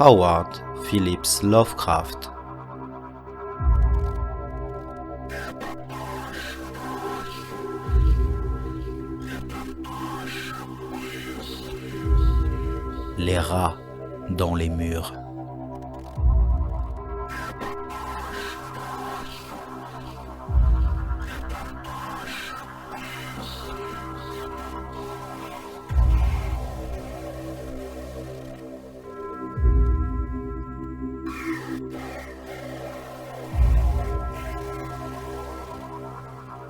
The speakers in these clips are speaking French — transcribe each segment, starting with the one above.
Howard Phillips Lovecraft. Les rats dans les murs.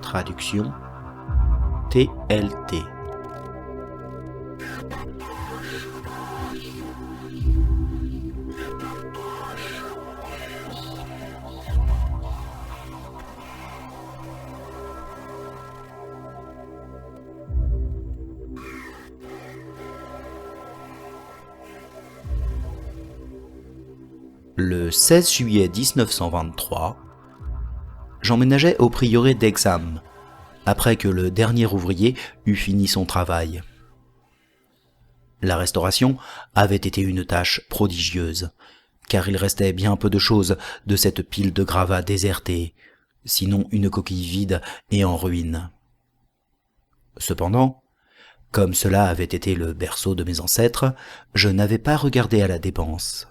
Traduction TLT. Le 16 juillet 1923, j'emménageais au prieuré d'Hexham, après que le dernier ouvrier eut fini son travail. La restauration avait été une tâche prodigieuse, car il restait bien peu de choses de cette pile de gravats désertés, sinon une coquille vide et en ruine. Cependant, comme cela avait été le berceau de mes ancêtres, je n'avais pas regardé à la dépense.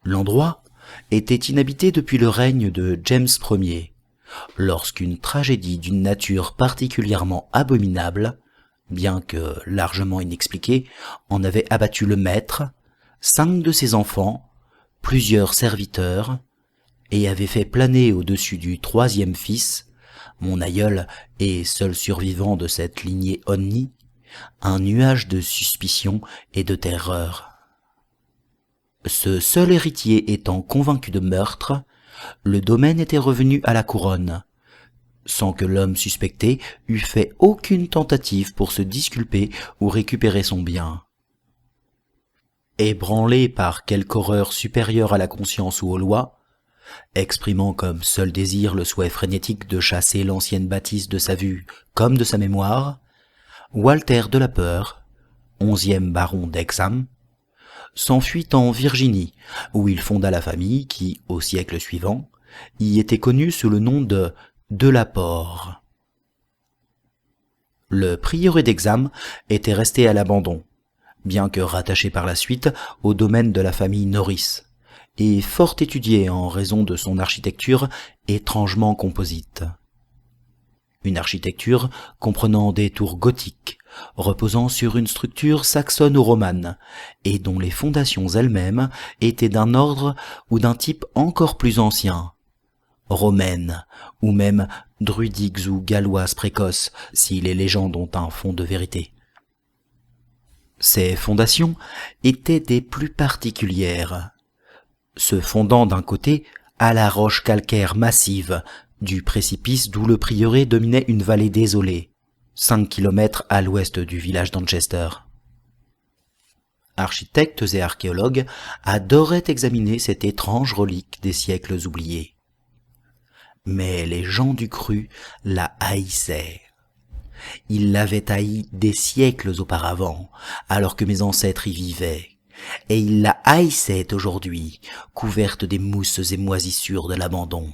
L'endroit était inhabité depuis le règne de James Ier, lorsqu'une tragédie d'une nature particulièrement abominable, bien que largement inexpliquée, en avait abattu le maître, 5 de ses enfants, plusieurs serviteurs, et avait fait planer au-dessus du 3e fils, mon aïeul et seul survivant de cette lignée Onni, un nuage de suspicion et de terreur. Ce seul héritier étant convaincu de meurtre, le domaine était revenu à la couronne, sans que l'homme suspecté eût fait aucune tentative pour se disculper ou récupérer son bien. Ébranlé par quelque horreur supérieure à la conscience ou aux lois, exprimant comme seul désir le souhait frénétique de chasser l'ancienne bâtisse de sa vue comme de sa mémoire, Walter de la Peur, 11e baron d'Hexham, s'enfuit en Virginie, où il fonda la famille qui, au siècle suivant, y était connue sous le nom de la Port. Le prieuré d'Hexham était resté à l'abandon, bien que rattaché par la suite au domaine de la famille Norris, et fort étudié en raison de son architecture étrangement composite. Une architecture comprenant des tours gothiques, reposant sur une structure saxonno-romane, et dont les fondations elles-mêmes étaient d'un ordre ou d'un type encore plus ancien, romaines, ou même druidiques ou galloises précoces, si les légendes ont un fond de vérité. Ces fondations étaient des plus particulières, se fondant d'un côté à la roche calcaire massive du précipice d'où le prieuré dominait une vallée désolée, 5 kilomètres à l'ouest du village d'Anchester. Architectes et archéologues adoraient examiner cette étrange relique des siècles oubliés. Mais les gens du cru la haïssaient. Ils l'avaient haïe des siècles auparavant, alors que mes ancêtres y vivaient, et ils la haïssaient aujourd'hui, couverte des mousses et moisissures de l'abandon.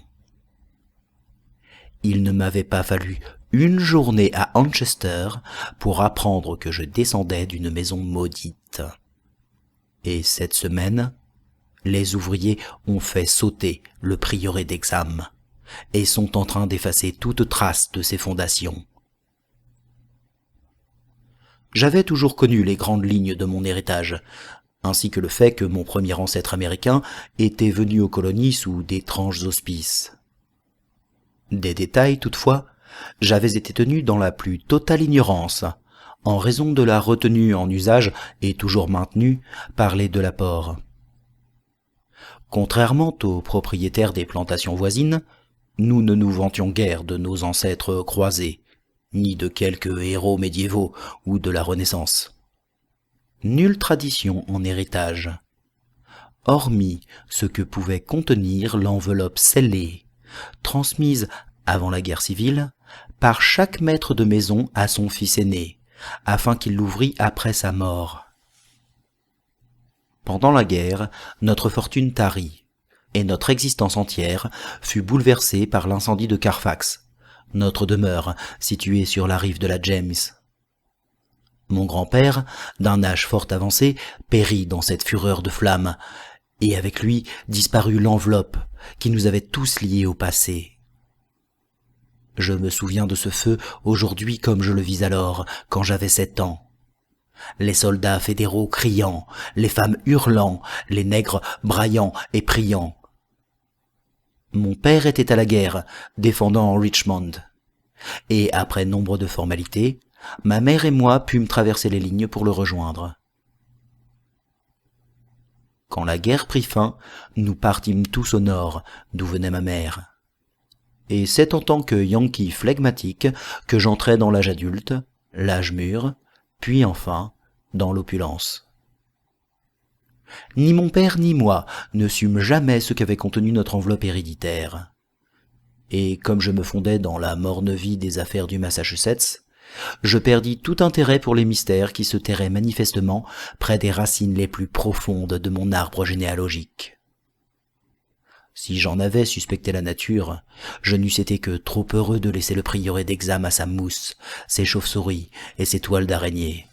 Il ne m'avait pas fallu une journée à Anchester pour apprendre que je descendais d'une maison maudite. Et cette semaine, les ouvriers ont fait sauter le prieuré d'Hexham et sont en train d'effacer toute trace de ses fondations. J'avais toujours connu les grandes lignes de mon héritage, ainsi que le fait que mon premier ancêtre américain était venu aux colonies sous d'étranges auspices. Des détails, toutefois, j'avais été tenu dans la plus totale ignorance, en raison de la retenue en usage et toujours maintenue par les de la Port. Contrairement aux propriétaires des plantations voisines, nous ne nous vantions guère de nos ancêtres croisés, ni de quelques héros médiévaux ou de la Renaissance. Nulle tradition en héritage, hormis ce que pouvait contenir l'enveloppe scellée, transmise avant la guerre civile par chaque maître de maison à son fils aîné, afin qu'il l'ouvrît après sa mort. Pendant la guerre, notre fortune tarit, et notre existence entière fut bouleversée par l'incendie de Carfax, notre demeure située sur la rive de la James. Mon grand-père, d'un âge fort avancé, périt dans cette fureur de flammes, et avec lui disparut l'enveloppe qui nous avait tous liés au passé. Je me souviens de ce feu aujourd'hui comme je le vis alors, quand j'avais 7 ans. Les soldats fédéraux criant, les femmes hurlant, les nègres braillant et priant. Mon père était à la guerre, défendant Richmond. Et après nombre de formalités, ma mère et moi pûmes traverser les lignes pour le rejoindre. Quand la guerre prit fin, nous partîmes tous au nord, d'où venait ma mère. Et c'est en tant que Yankee flegmatique que j'entrai dans l'âge adulte, l'âge mûr, puis enfin dans l'opulence. Ni mon père ni moi ne sûmes jamais ce qu'avait contenu notre enveloppe héréditaire. Et comme je me fondais dans la morne vie des affaires du Massachusetts, je perdis tout intérêt pour les mystères qui se terraient manifestement près des racines les plus profondes de mon arbre généalogique. Si j'en avais suspecté la nature, je n'eusse été que trop heureux de laisser le prieuré d'Hexham à sa mousse, ses chauves-souris et ses toiles d'araignée.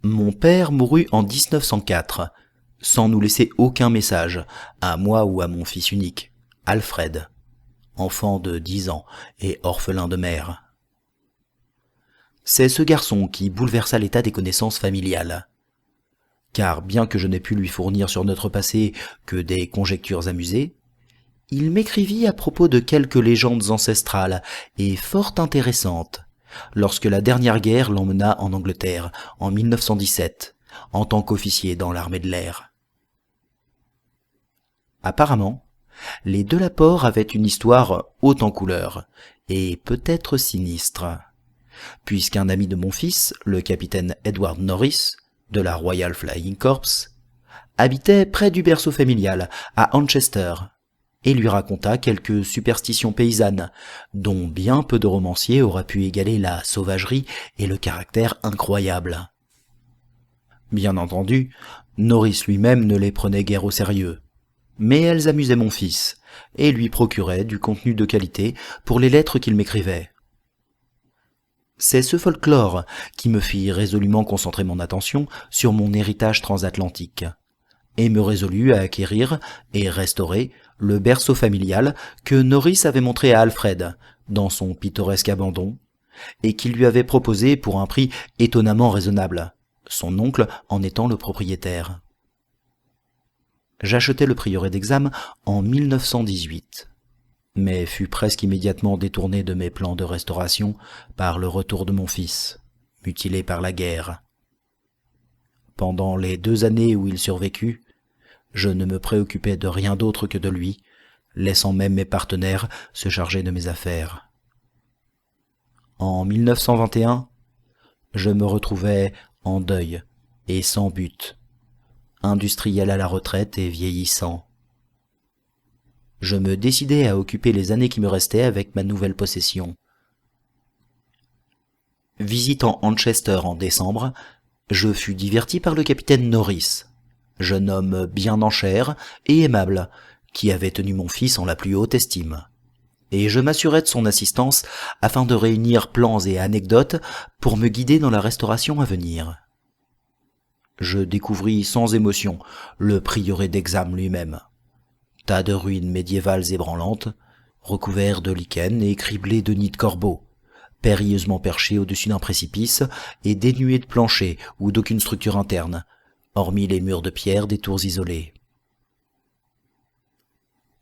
Mon père mourut en 1904, sans nous laisser aucun message, à moi ou à mon fils unique, Alfred, enfant de 10 ans et orphelin de mère. C'est ce garçon qui bouleversa l'état des connaissances familiales. Car bien que je n'ai pu lui fournir sur notre passé que des conjectures amusées, il m'écrivit à propos de quelques légendes ancestrales et fort intéressantes, lorsque la dernière guerre l'emmena en Angleterre, en 1917, en tant qu'officier dans l'armée de l'air. Apparemment, les de la Port avaient une histoire haute en couleurs, et peut-être sinistre, puisqu'un ami de mon fils, le capitaine Edward Norris, de la Royal Flying Corps, habitait près du berceau familial, à Manchester, et lui raconta quelques superstitions paysannes, dont bien peu de romanciers auraient pu égaler la sauvagerie et le caractère incroyable. Bien entendu, Norris lui-même ne les prenait guère au sérieux, mais elles amusaient mon fils, et lui procuraient du contenu de qualité pour les lettres qu'il m'écrivait. C'est ce folklore qui me fit résolument concentrer mon attention sur mon héritage transatlantique, et me résolut à acquérir et restaurer le berceau familial que Norris avait montré à Alfred dans son pittoresque abandon, et qu'il lui avait proposé pour un prix étonnamment raisonnable, son oncle en étant le propriétaire. J'achetai le prieuré d'Hexham en 1918. Mais fut presque immédiatement détourné de mes plans de restauration par le retour de mon fils, mutilé par la guerre. Pendant les 2 années où il survécut, je ne me préoccupais de rien d'autre que de lui, laissant même mes partenaires se charger de mes affaires. En 1921, je me retrouvais en deuil et sans but, industriel à la retraite et vieillissant. Je me décidai à occuper les années qui me restaient avec ma nouvelle possession. Visitant Manchester en décembre, je fus diverti par le capitaine Norris, jeune homme bien en chair et aimable, qui avait tenu mon fils en la plus haute estime, et je m'assurai de son assistance afin de réunir plans et anecdotes pour me guider dans la restauration à venir. Je découvris sans émotion le prieuré d'Hexham lui-même. Tas de ruines médiévales ébranlantes, recouverts de lichens et criblés de nids de corbeaux, périlleusement perchés au-dessus d'un précipice et dénués de plancher ou d'aucune structure interne, hormis les murs de pierre des tours isolées.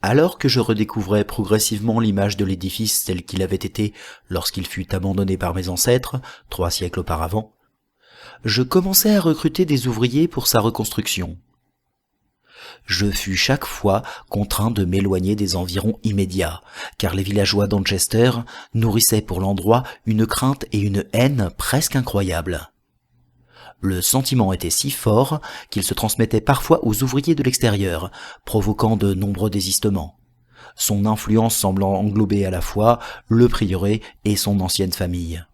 Alors que je redécouvrais progressivement l'image de l'édifice tel qu'il avait été lorsqu'il fut abandonné par mes ancêtres, 3 siècles auparavant, je commençai à recruter des ouvriers pour sa reconstruction. Je fus chaque fois contraint de m'éloigner des environs immédiats, car les villageois d'Manchester nourrissaient pour l'endroit une crainte et une haine presque incroyables. Le sentiment était si fort qu'il se transmettait parfois aux ouvriers de l'extérieur, provoquant de nombreux désistements, son influence semblant englober à la fois le prieuré et son ancienne famille.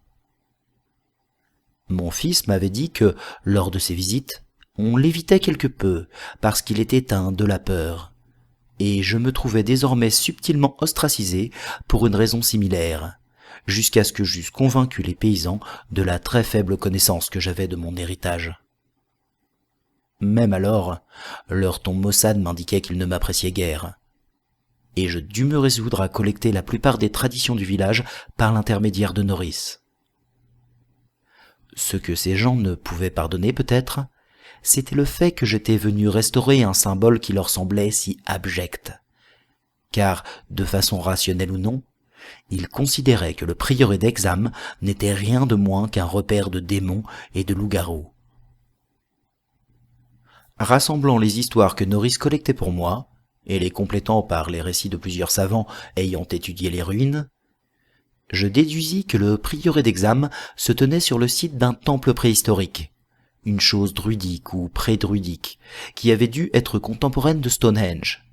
Mon fils m'avait dit que, lors de ses visites, On l'évitait quelque peu, parce qu'il était un de la peur, et je me trouvais désormais subtilement ostracisé pour une raison similaire, jusqu'à ce que j'eusse convaincu les paysans de la très faible connaissance que j'avais de mon héritage. Même alors, leur ton maussade m'indiquait qu'ils ne m'appréciaient guère, et je dus me résoudre à collecter la plupart des traditions du village par l'intermédiaire de Norris. Ce que ces gens ne pouvaient pardonner peut-être, c'était le fait que j'étais venu restaurer un symbole qui leur semblait si abject, car, de façon rationnelle ou non, ils considéraient que le prieuré d'Hexham n'était rien de moins qu'un repère de démons et de loups-garous. Rassemblant les histoires que Norris collectait pour moi, et les complétant par les récits de plusieurs savants ayant étudié les ruines, je déduisis que le prieuré d'Hexham se tenait sur le site d'un temple préhistorique, une chose druidique ou pré-druidique, qui avait dû être contemporaine de Stonehenge.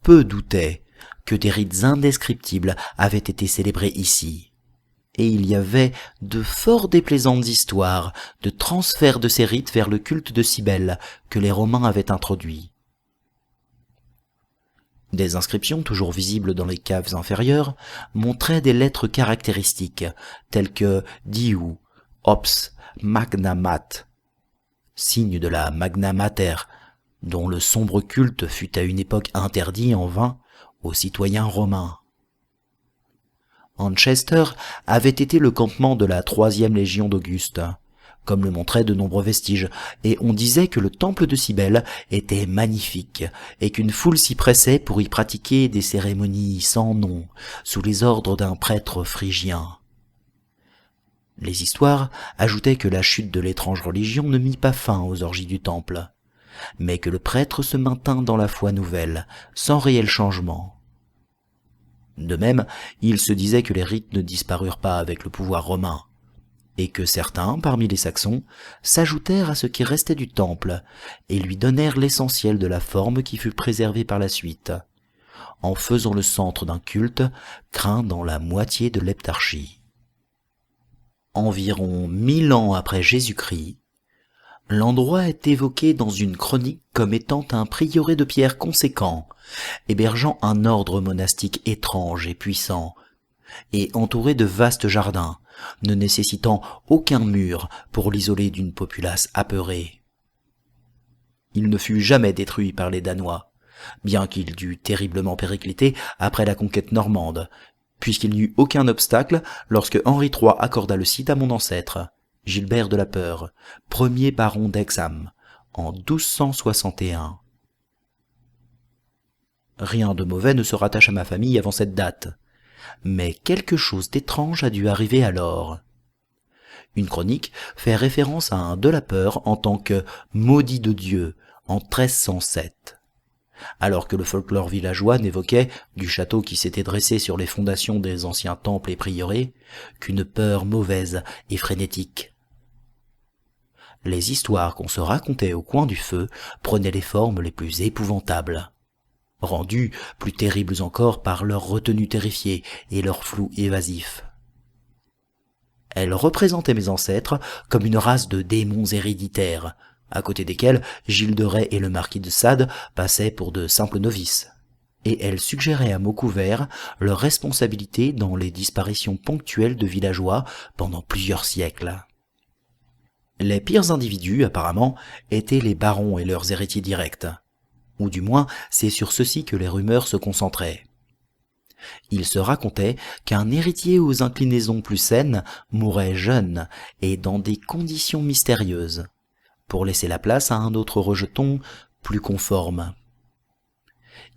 Peu doutaient que des rites indescriptibles avaient été célébrés ici, et il y avait de fort déplaisantes histoires de transfert de ces rites vers le culte de Cybèle que les Romains avaient introduit. Des inscriptions toujours visibles dans les caves inférieures montraient des lettres caractéristiques telles que Diu, Ops, Magna Mat, signe de la Magna Mater, dont le sombre culte fut à une époque interdit en vain aux citoyens romains. Anchester avait été le campement de la 3e légion d'Auguste, comme le montraient de nombreux vestiges, et on disait que le temple de Cybèle était magnifique, et qu'une foule s'y pressait pour y pratiquer des cérémonies sans nom, sous les ordres d'un prêtre phrygien. Les histoires ajoutaient que la chute de l'étrange religion ne mit pas fin aux orgies du temple, mais que le prêtre se maintint dans la foi nouvelle, sans réel changement. De même, il se disait que les rites ne disparurent pas avec le pouvoir romain, et que certains, parmi les Saxons, s'ajoutèrent à ce qui restait du temple, et lui donnèrent l'essentiel de la forme qui fut préservée par la suite, en faisant le centre d'un culte craint dans la moitié de l'Heptarchie. Environ 1000 ans après Jésus-Christ, l'endroit est évoqué dans une chronique comme étant un prieuré de pierre conséquent, hébergeant un ordre monastique étrange et puissant, et entouré de vastes jardins, ne nécessitant aucun mur pour l'isoler d'une populace apeurée. Il ne fut jamais détruit par les Danois, bien qu'il dût terriblement péricliter après la conquête normande, puisqu'il n'y eut aucun obstacle lorsque Henri III accorda le site à mon ancêtre, Gilbert de la Peur, premier baron d'Hexham, en 1261. Rien de mauvais ne se rattache à ma famille avant cette date, mais quelque chose d'étrange a dû arriver alors. Une chronique fait référence à un de la Peur en tant que « maudit de Dieu » en 1307, alors que le folklore villageois n'évoquait, du château qui s'était dressé sur les fondations des anciens temples et prieurés, qu'une peur mauvaise et frénétique. Les histoires qu'on se racontait au coin du feu prenaient les formes les plus épouvantables, rendues plus terribles encore par leur retenue terrifiée et leur flou évasif. Elles représentaient mes ancêtres comme une race de démons héréditaires, à côté desquels Gilles de Rais et le marquis de Sade passaient pour de simples novices, et elles suggéraient à mots couverts leur responsabilité dans les disparitions ponctuelles de villageois pendant plusieurs siècles. Les pires individus, apparemment, étaient les barons et leurs héritiers directs, ou du moins c'est sur ceux-ci que les rumeurs se concentraient. Il se racontait qu'un héritier aux inclinaisons plus saines mourait jeune et dans des conditions mystérieuses, pour laisser la place à un autre rejeton plus conforme.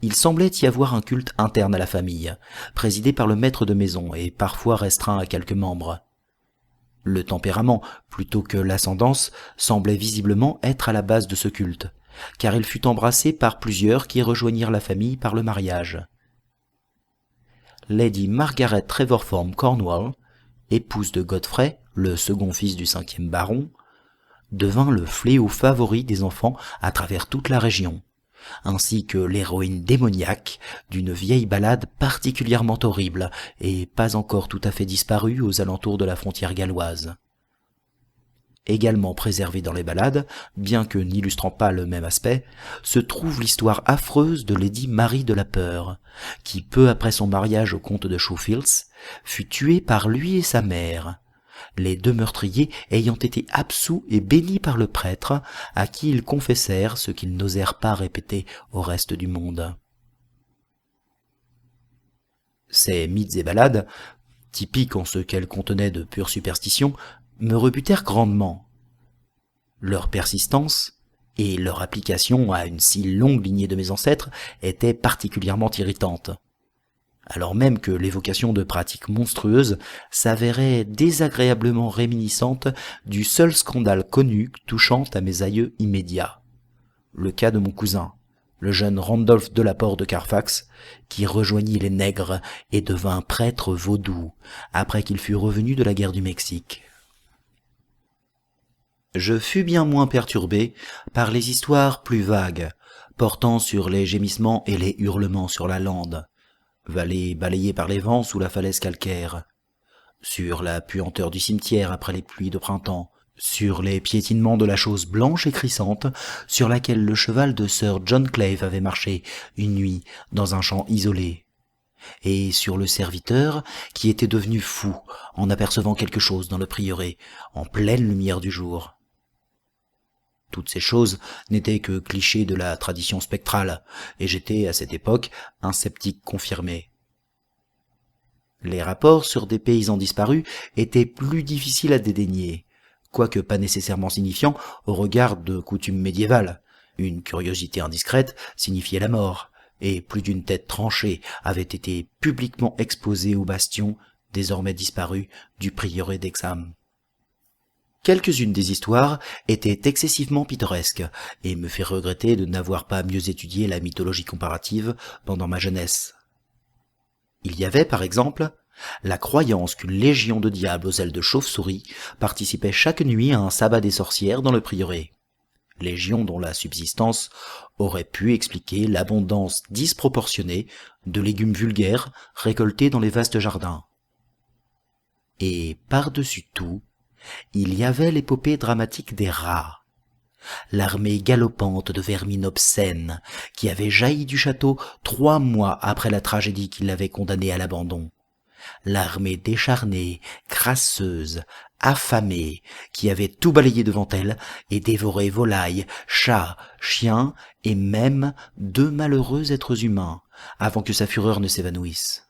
Il semblait y avoir un culte interne à la famille, présidé par le maître de maison et parfois restreint à quelques membres. Le tempérament, plutôt que l'ascendance, semblait visiblement être à la base de ce culte, car il fut embrassé par plusieurs qui rejoignirent la famille par le mariage. Lady Margaret Trevorform Cornwall, épouse de Godfrey, le second fils du 5e baron, devint le fléau favori des enfants à travers toute la région, ainsi que l'héroïne démoniaque d'une vieille ballade particulièrement horrible et pas encore tout à fait disparue aux alentours de la frontière galloise. Également préservée dans les ballades, bien que n'illustrant pas le même aspect, se trouve l'histoire affreuse de Lady Marie de la Peur, qui peu après son mariage au comte de Shoefields, fut tuée par lui et sa mère, les deux meurtriers ayant été absous et bénis par le prêtre, à qui ils confessèrent ce qu'ils n'osèrent pas répéter au reste du monde. Ces mythes et ballades, typiques en ce qu'elles contenaient de pure superstition, me rebutèrent grandement. Leur persistance et leur application à une si longue lignée de mes ancêtres étaient particulièrement irritantes, alors même que l'évocation de pratiques monstrueuses s'avérait désagréablement réminiscente du seul scandale connu touchant à mes aïeux immédiats, le cas de mon cousin, le jeune Randolph Delaport de Carfax, qui rejoignit les nègres et devint prêtre vaudou après qu'il fût revenu de la guerre du Mexique. Je fus bien moins perturbé par les histoires plus vagues, portant sur les gémissements et les hurlements sur la lande, vallée balayée par les vents sous la falaise calcaire, sur la puanteur du cimetière après les pluies de printemps, sur les piétinements de la chose blanche et crissante sur laquelle le cheval de Sir John Clave avait marché une nuit dans un champ isolé, et sur le serviteur qui était devenu fou en apercevant quelque chose dans le prieuré en pleine lumière du jour. Toutes ces choses n'étaient que clichés de la tradition spectrale, et j'étais, à cette époque, un sceptique confirmé. Les rapports sur des paysans disparus étaient plus difficiles à dédaigner, quoique pas nécessairement signifiants au regard de coutumes médiévales. Une curiosité indiscrète signifiait la mort, et plus d'une tête tranchée avait été publiquement exposée au bastion, désormais disparu, du prieuré d'Hexham. Quelques-unes des histoires étaient excessivement pittoresques, et me firent regretter de n'avoir pas mieux étudié la mythologie comparative pendant ma jeunesse. Il y avait, par exemple, la croyance qu'une légion de diables aux ailes de chauve-souris participait chaque nuit à un sabbat des sorcières dans le prieuré, légion dont la subsistance aurait pu expliquer l'abondance disproportionnée de légumes vulgaires récoltés dans les vastes jardins. Et par-dessus tout, il y avait l'épopée dramatique des rats, l'armée galopante de vermine obscène qui avait jailli du château 3 mois après la tragédie qui l'avait condamné à l'abandon, l'armée décharnée, crasseuse, affamée, qui avait tout balayé devant elle et dévoré volailles, chats, chiens et même 2 malheureux êtres humains avant que sa fureur ne s'évanouisse.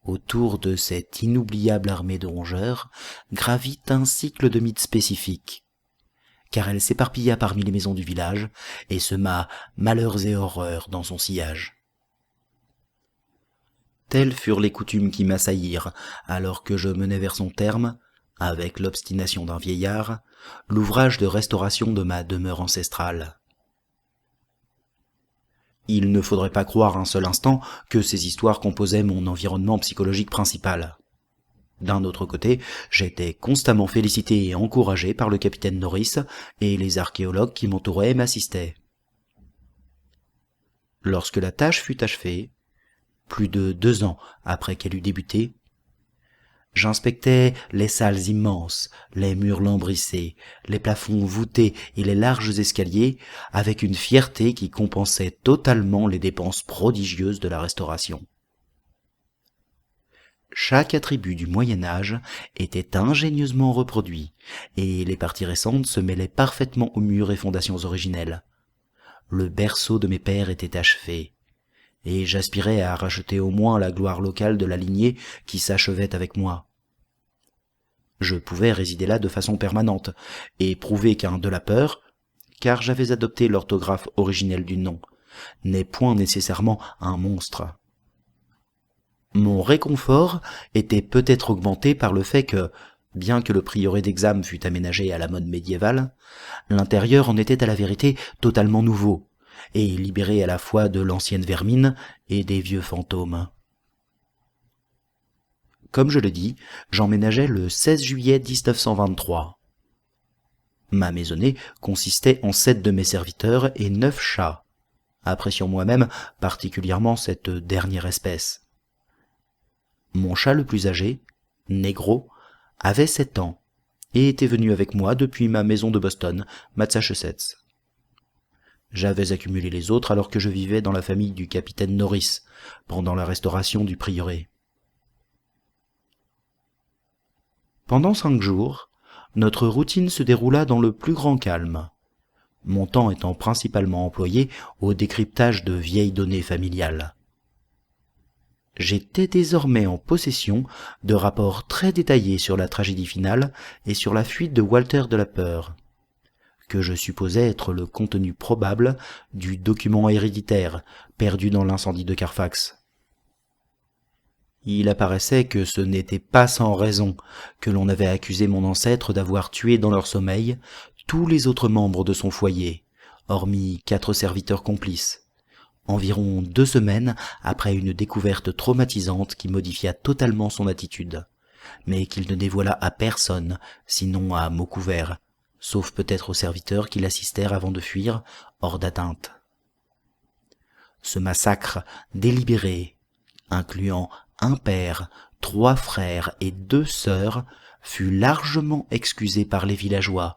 Autour de cette inoubliable armée de rongeurs gravit un cycle de mythes spécifiques, car elle s'éparpilla parmi les maisons du village et sema malheurs et horreurs dans son sillage. Telles furent les coutumes qui m'assaillirent alors que je menais vers son terme, avec l'obstination d'un vieillard, l'ouvrage de restauration de ma demeure ancestrale. Il ne faudrait pas croire un seul instant que ces histoires composaient mon environnement psychologique principal. D'un autre côté, j'étais constamment félicité et encouragé par le capitaine Norris et les archéologues qui m'entouraient et m'assistaient. Lorsque la tâche fut achevée, plus de 2 ans après qu'elle eût débuté, j'inspectais les salles immenses, les murs lambrissés, les plafonds voûtés et les larges escaliers avec une fierté qui compensait totalement les dépenses prodigieuses de la restauration. Chaque attribut du Moyen-Âge était ingénieusement reproduit, et les parties récentes se mêlaient parfaitement aux murs et fondations originelles. Le berceau de mes pères était achevé, et j'aspirais à racheter au moins la gloire locale de la lignée qui s'achevait avec moi. Je pouvais résider là de façon permanente, et prouver qu'un Delapeur, car j'avais adopté l'orthographe originelle du nom, n'est point nécessairement un monstre. Mon réconfort était peut-être augmenté par le fait que, bien que le prieuré d'Hexham fût aménagé à la mode médiévale, l'intérieur en était à la vérité totalement nouveau, et libéré à la fois de l'ancienne vermine et des vieux fantômes. Comme je le dis, j'emménageai le 16 juillet 1923. Ma maisonnée consistait en 7 de mes serviteurs et 9 chats, appréciant moi-même particulièrement cette dernière espèce. Mon chat le plus âgé, Négro, avait 7 ans, et était venu avec moi depuis ma maison de Boston, Massachusetts. J'avais accumulé les autres alors que je vivais dans la famille du capitaine Norris, pendant la restauration du prieuré. Pendant 5 jours, notre routine se déroula dans le plus grand calme, mon temps étant principalement employé au décryptage de vieilles données familiales. J'étais désormais en possession de rapports très détaillés sur la tragédie finale et sur la fuite de Walter de la Peur, que je supposais être le contenu probable du document héréditaire perdu dans l'incendie de Carfax. Il apparaissait que ce n'était pas sans raison que l'on avait accusé mon ancêtre d'avoir tué dans leur sommeil tous les autres membres de son foyer, hormis 4 serviteurs complices, environ 2 semaines après une découverte traumatisante qui modifia totalement son attitude, mais qu'il ne dévoila à personne, sinon à mots couverts, sauf peut-être aux serviteurs qui l'assistèrent avant de fuir, hors d'atteinte. Ce massacre délibéré, incluant un père, 3 frères et 2 sœurs, fut largement excusé par les villageois,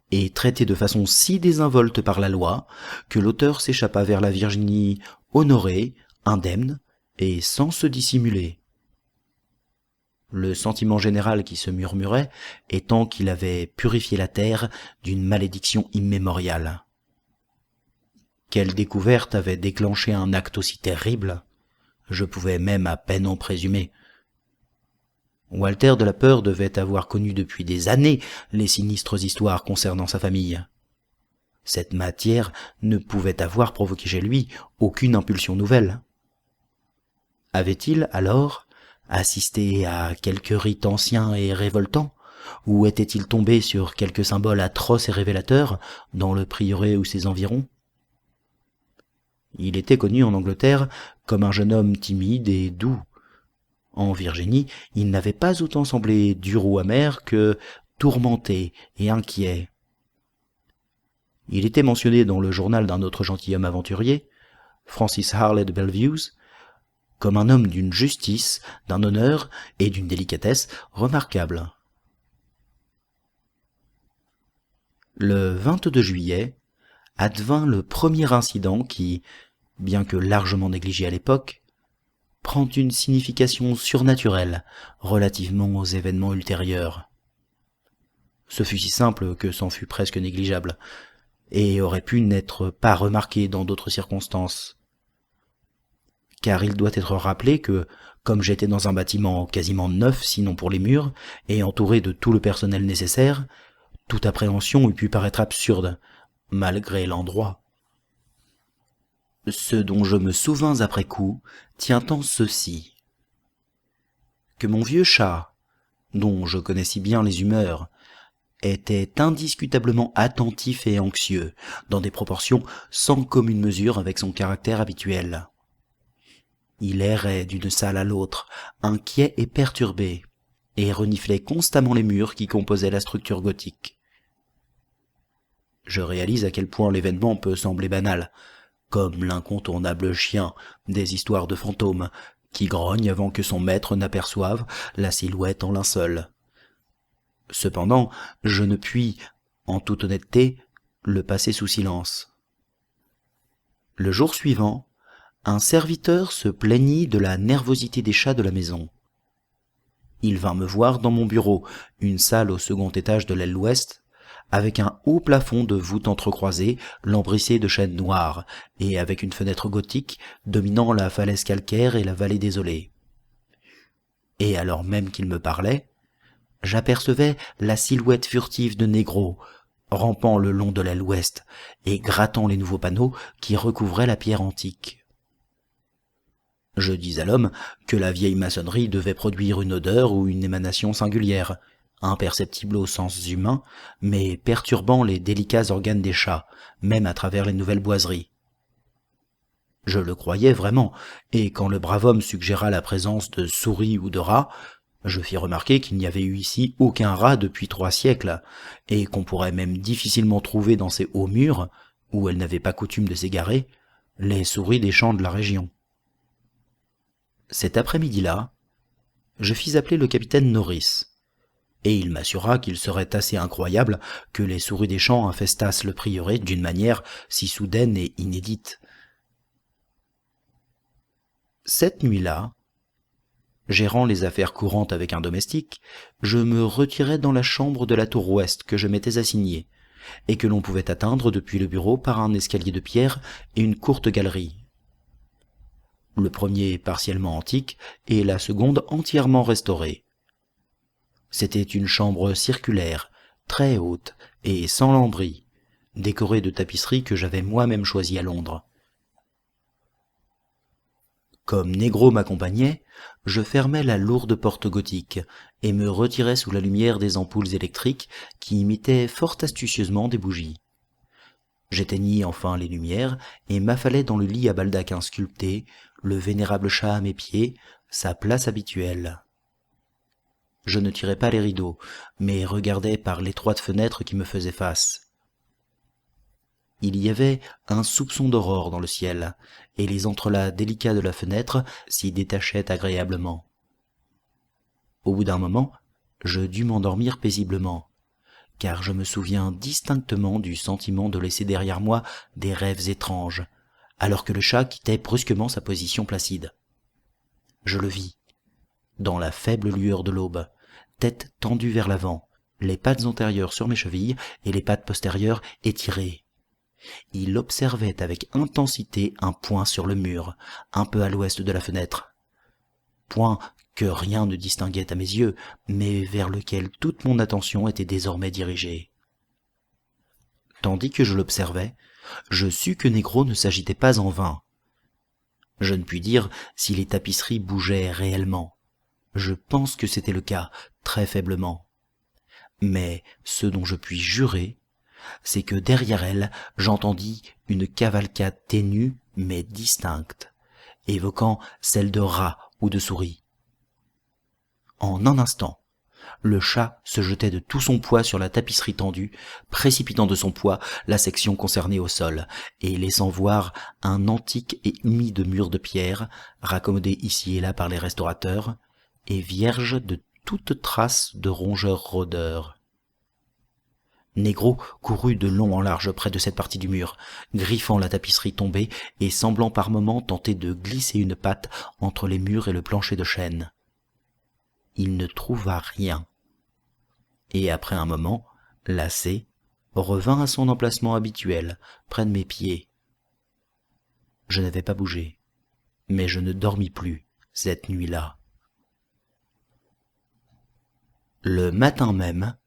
et traité de façon si désinvolte par la loi que l'auteur s'échappa vers la Virginie honorée, indemne et sans se dissimuler. Le sentiment général qui se murmurait étant qu'il avait purifié la terre d'une malédiction immémoriale. Quelle découverte avait déclenché un acte aussi terrible? Je pouvais même à peine en présumer. Walter de la Peur devait avoir connu depuis des années les sinistres histoires concernant sa famille. Cette matière ne pouvait avoir provoqué chez lui aucune impulsion nouvelle. Avait-il, alors, assisté à quelque rite ancien et révoltant, ou était-il tombé sur quelque symbole atroce et révélateur dans le prieuré ou ses environs? Il était connu en Angleterre comme un jeune homme timide et doux. En Virginie, il n'avait pas autant semblé dur ou amer que tourmenté et inquiet. Il était mentionné dans le journal d'un autre gentilhomme aventurier, Francis Harley de Bellevues, comme un homme d'une justice, d'un honneur et d'une délicatesse remarquables. Le 22 juillet advint le premier incident qui, bien que largement négligé à l'époque, prend une signification surnaturelle relativement aux événements ultérieurs. Ce fut si simple que c'en fut presque négligeable, et aurait pu n'être pas remarqué dans d'autres circonstances. Car il doit être rappelé que, comme j'étais dans un bâtiment quasiment neuf, sinon pour les murs, et entouré de tout le personnel nécessaire, toute appréhension eût pu paraître absurde, malgré l'endroit. Ce dont je me souvins après coup tient en ceci. Que mon vieux chat, dont je connais si bien les humeurs, était indiscutablement attentif et anxieux, dans des proportions sans commune mesure avec son caractère habituel. Il errait d'une salle à l'autre, inquiet et perturbé, et reniflait constamment les murs qui composaient la structure gothique. Je réalise à quel point l'événement peut sembler banal, comme l'incontournable chien des histoires de fantômes, qui grogne avant que son maître n'aperçoive la silhouette en linceul. Cependant, je ne puis, en toute honnêteté, le passer sous silence. Le jour suivant, un serviteur se plaignit de la nervosité des chats de la maison. Il vint me voir dans mon bureau, une salle au second étage de l'aile ouest, avec un haut plafond de voûtes entrecroisées, lambrissé de chêne noir, et avec une fenêtre gothique dominant la falaise calcaire et la vallée désolée. Et alors même qu'il me parlait, j'apercevais la silhouette furtive de Négro, rampant le long de l'aile ouest et grattant les nouveaux panneaux qui recouvraient la pierre antique. Je dis à l'homme que la vieille maçonnerie devait produire une odeur ou une émanation singulière, imperceptible au sens humain, mais perturbant les délicats organes des chats, même à travers les nouvelles boiseries. Je le croyais vraiment, et quand le brave homme suggéra la présence de souris ou de rats, je fis remarquer qu'il n'y avait eu ici aucun rat depuis 3 siècles, et qu'on pourrait même difficilement trouver dans ces hauts murs, où elles n'avaient pas coutume de s'égarer, les souris des champs de la région. Cet après-midi-là, je fis appeler le capitaine Norris, et il m'assura qu'il serait assez incroyable que les souris des champs infestassent le prieuré d'une manière si soudaine et inédite. Cette nuit-là, gérant les affaires courantes avec un domestique, je me retirai dans la chambre de la tour ouest que je m'étais assignée, et que l'on pouvait atteindre depuis le bureau par un escalier de pierre et une courte galerie. Le premier partiellement antique et la seconde entièrement restaurée. C'était une chambre circulaire, très haute et sans lambris, décorée de tapisseries que j'avais moi-même choisies à Londres. Comme Négro m'accompagnait, je fermai la lourde porte gothique et me retirai sous la lumière des ampoules électriques qui imitaient fort astucieusement des bougies. J'éteignis enfin les lumières et m'affalai dans le lit à baldaquin sculpté, le vénérable chat à mes pieds, sa place habituelle. Je ne tirai pas les rideaux, mais regardai par l'étroite fenêtre qui me faisait face. Il y avait un soupçon d'aurore dans le ciel, et les entrelacs délicats de la fenêtre s'y détachaient agréablement. Au bout d'un moment, je dus m'endormir paisiblement, car je me souviens distinctement du sentiment de laisser derrière moi des rêves étranges, alors que le chat quittait brusquement sa position placide. Je le vis, dans la faible lueur de l'aube, tête tendue vers l'avant, les pattes antérieures sur mes chevilles et les pattes postérieures étirées. Il observait avec intensité un point sur le mur, un peu à l'ouest de la fenêtre. Point que rien ne distinguait à mes yeux, mais vers lequel toute mon attention était désormais dirigée. Tandis que je l'observais, je sus que Négro ne s'agitait pas en vain. Je ne puis dire si les tapisseries bougeaient réellement. Je pense que c'était le cas, très faiblement. Mais ce dont je puis jurer, c'est que derrière elle, j'entendis une cavalcade ténue mais distincte, évoquant celle de rats ou de souris. En un instant, le chat se jetait de tout son poids sur la tapisserie tendue, précipitant de son poids la section concernée au sol, et laissant voir un antique et humide mur de pierre, raccommodé ici et là par les restaurateurs, et vierge de toute trace de rongeurs rôdeurs. Négro courut de long en large près de cette partie du mur, griffant la tapisserie tombée et semblant par moments tenter de glisser une patte entre les murs et le plancher de chêne. Il ne trouva rien, et après un moment, lassé, revint à son emplacement habituel, près de mes pieds. Je n'avais pas bougé, mais je ne dormis plus cette nuit-là. Le matin même,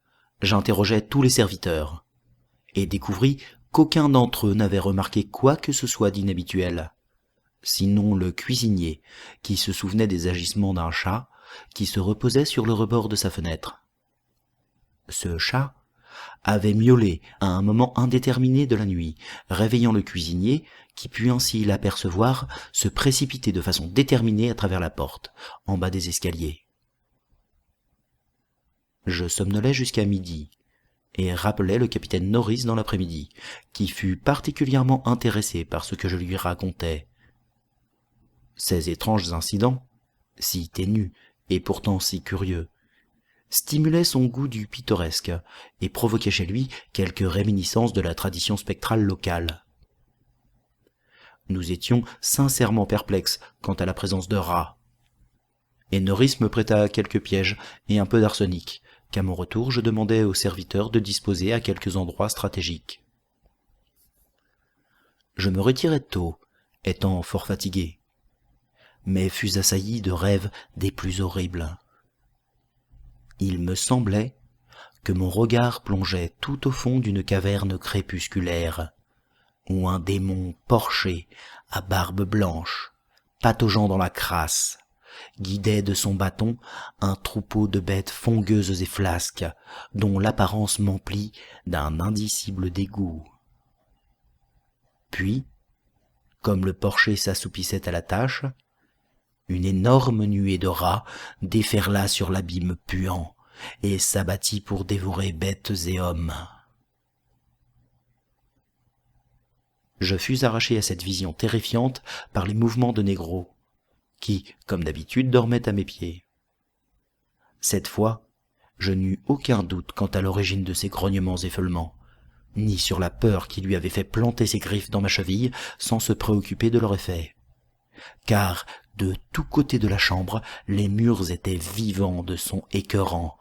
j'interrogeai tous les serviteurs, et découvris qu'aucun d'entre eux n'avait remarqué quoi que ce soit d'inhabituel, sinon le cuisinier, qui se souvenait des agissements d'un chat qui se reposait sur le rebord de sa fenêtre. Ce chat avait miaulé à un moment indéterminé de la nuit, réveillant le cuisinier, qui put ainsi l'apercevoir se précipiter de façon déterminée à travers la porte, en bas des escaliers. Je somnolais jusqu'à midi, et rappelai le capitaine Norris dans l'après-midi, qui fut particulièrement intéressé par ce que je lui racontais. Ces étranges incidents, si ténus et pourtant si curieux, stimulaient son goût du pittoresque et provoquaient chez lui quelques réminiscences de la tradition spectrale locale. Nous étions sincèrement perplexes quant à la présence de rats, et Norris me prêta quelques pièges et un peu d'arsenic, qu'à mon retour je demandai aux serviteurs de disposer à quelques endroits stratégiques. Je me retirai tôt, étant fort fatigué, mais fus assailli de rêves des plus horribles. Il me semblait que mon regard plongeait tout au fond d'une caverne crépusculaire, où un démon porché, à barbe blanche, pataugeant dans la crasse, guidait de son bâton un troupeau de bêtes fongueuses et flasques, dont l'apparence m'emplit d'un indicible dégoût. Puis, comme le porcher s'assoupissait à la tâche, une énorme nuée de rats déferla sur l'abîme puant et s'abattit pour dévorer bêtes et hommes. Je fus arraché à cette vision terrifiante par les mouvements de Négro, qui, comme d'habitude, dormait à mes pieds. Cette fois, Je n'eus aucun doute quant à l'origine de ces grognements et feulements, ni sur la peur qui lui avait fait planter ses griffes dans ma cheville sans se préoccuper de leur effet. Car, de tous côtés de la chambre, les murs étaient vivants de sons écœurants,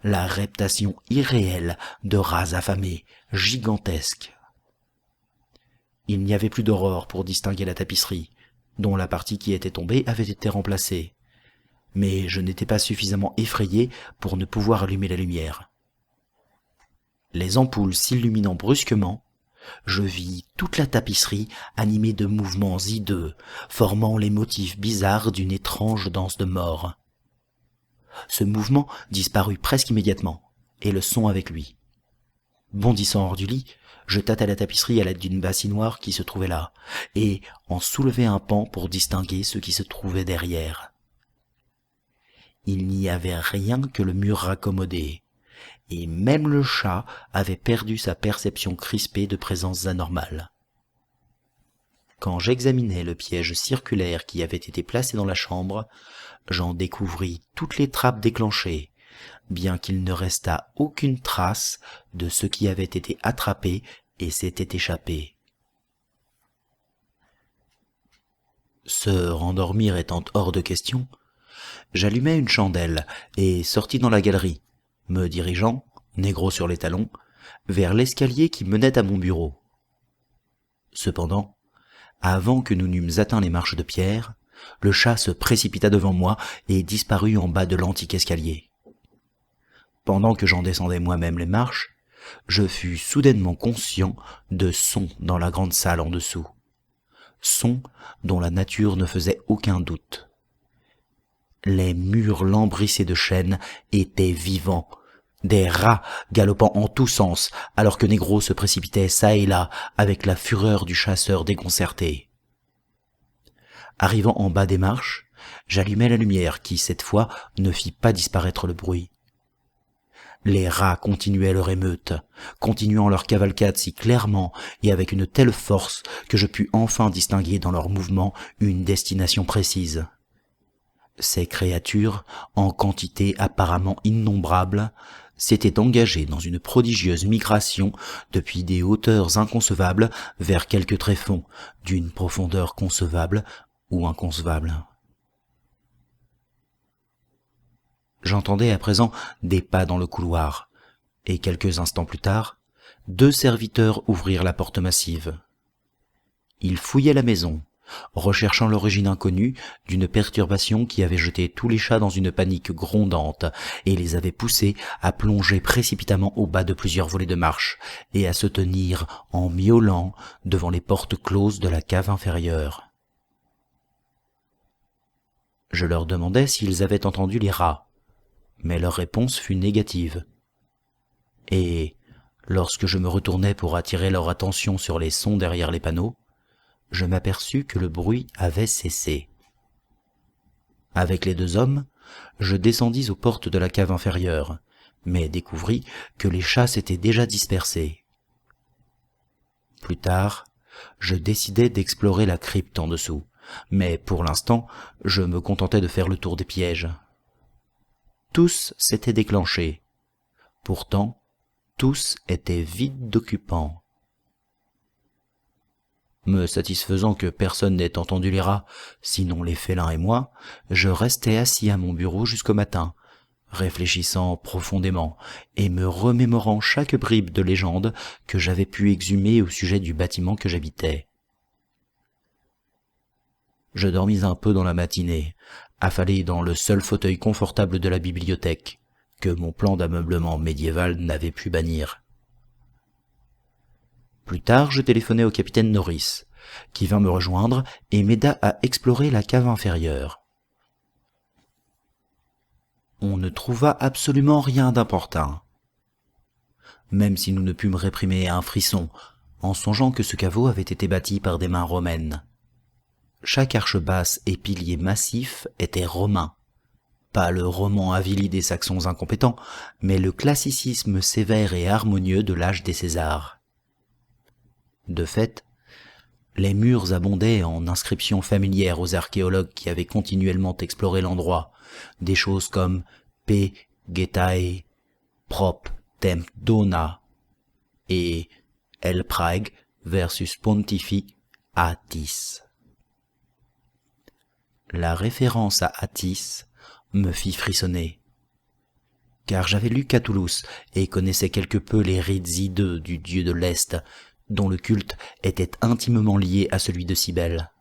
la reptation irréelle de rats affamés, gigantesques. Il n'y avait plus d'aurore pour distinguer la tapisserie, dont la partie qui était tombée avait été remplacée. Mais je n'étais pas suffisamment effrayé pour ne pouvoir allumer la lumière. Les ampoules s'illuminant brusquement, je vis toute la tapisserie animée de mouvements hideux, formant les motifs bizarres d'une étrange danse de mort. Ce mouvement disparut presque immédiatement, et le son avec lui. Bondissant hors du lit, je tâtai la tapisserie à l'aide d'une bassinoire qui se trouvait là, et en soulevai un pan pour distinguer ce qui se trouvait derrière. Il n'y avait rien que le mur raccommodé, et même le chat avait perdu sa perception crispée de présences anormales. Quand j'examinai le piège circulaire qui avait été placé dans la chambre, j'en découvris toutes les trappes déclenchées, bien qu'il ne restât aucune trace de ce qui avait été attrapé et s'était échappé. Se rendormir étant hors de question, j'allumai une chandelle et sortis dans la galerie, me dirigeant, négro sur les talons, vers l'escalier qui menait à mon bureau. Cependant, avant que nous n'eûmes atteint les marches de pierre, le chat se précipita devant moi et disparut en bas de l'antique escalier. Pendant que j'en descendais moi-même les marches, je fus soudainement conscient de sons dans la grande salle en dessous. Sons dont la nature ne faisait aucun doute. Les murs lambrissés de chaînes étaient vivants, des rats galopant en tous sens, alors que Négro se précipitait çà et là avec la fureur du chasseur déconcerté. Arrivant en bas des marches, j'allumai la lumière qui, cette fois, ne fit pas disparaître le bruit. Les rats continuaient leur émeute, continuant leur cavalcade si clairement et avec une telle force que je pus enfin distinguer dans leurs mouvements une destination précise. Ces créatures, en quantité apparemment innombrable, s'étaient engagées dans une prodigieuse migration depuis des hauteurs inconcevables vers quelque tréfonds d'une profondeur concevable ou inconcevable. J'entendais à présent des pas dans le couloir, et quelques instants plus tard, 2 serviteurs ouvrirent la porte massive. Ils fouillaient la maison, recherchant l'origine inconnue d'une perturbation qui avait jeté tous les chats dans une panique grondante et les avait poussés à plonger précipitamment au bas de plusieurs volets de marche et à se tenir en miaulant devant les portes closes de la cave inférieure. Je leur demandai s'ils avaient entendu les rats, mais leur réponse fut négative. Et, lorsque je me retournai pour attirer leur attention sur les sons derrière les panneaux, je m'aperçus que le bruit avait cessé. Avec les 2 hommes, je descendis aux portes de la cave inférieure, mais découvris que les chats s'étaient déjà dispersés. Plus tard, je décidai d'explorer la crypte en dessous, mais pour l'instant, je me contentais de faire le tour des pièges. Tous s'étaient déclenchés. Pourtant, tous étaient vides d'occupants. Me satisfaisant que personne n'ait entendu les rats, sinon les félins et moi, je restai assis à mon bureau jusqu'au matin, réfléchissant profondément et me remémorant chaque bribe de légende que j'avais pu exhumer au sujet du bâtiment que j'habitais. Je dormis un peu dans la matinée, affalé dans le seul fauteuil confortable de la bibliothèque, que mon plan d'ameublement médiéval n'avait pu bannir. Plus tard, je téléphonai au capitaine Norris, qui vint me rejoindre et m'aida à explorer la cave inférieure. On ne trouva absolument rien d'important, même si nous ne pûmes réprimer un frisson en songeant que ce caveau avait été bâti par des mains romaines. Chaque arche basse et pilier massif était romain. Pas le roman avili des Saxons incompétents, mais le classicisme sévère et harmonieux de l'âge des Césars. De fait, les murs abondaient en inscriptions familières aux archéologues qui avaient continuellement exploré l'endroit, des choses comme P. Getae, prop temp dona et El praeg versus pontifi Attis. La référence à Attis me fit frissonner, car j'avais lu Catullus et connaissais quelque peu les rites hideux du dieu de l'Est, dont le culte était intimement lié à celui de Cybèle.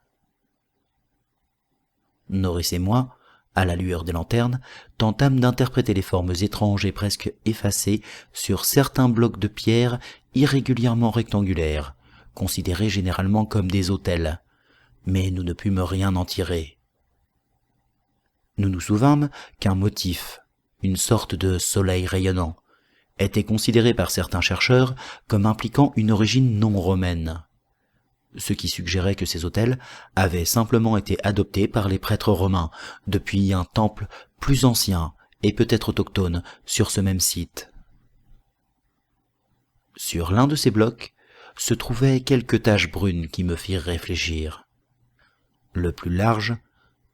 Norris et moi, à la lueur des lanternes, tentâmes d'interpréter les formes étranges et presque effacées sur certains blocs de pierre irrégulièrement rectangulaires, considérés généralement comme des autels, mais nous ne pûmes rien en tirer. Nous nous souvînmes qu'un motif, une sorte de soleil rayonnant, était considéré par certains chercheurs comme impliquant une origine non romaine, ce qui suggérait que ces autels avaient simplement été adoptés par les prêtres romains depuis un temple plus ancien et peut-être autochtone sur ce même site. Sur l'un de ces blocs se trouvaient quelques taches brunes qui me firent réfléchir. Le plus large,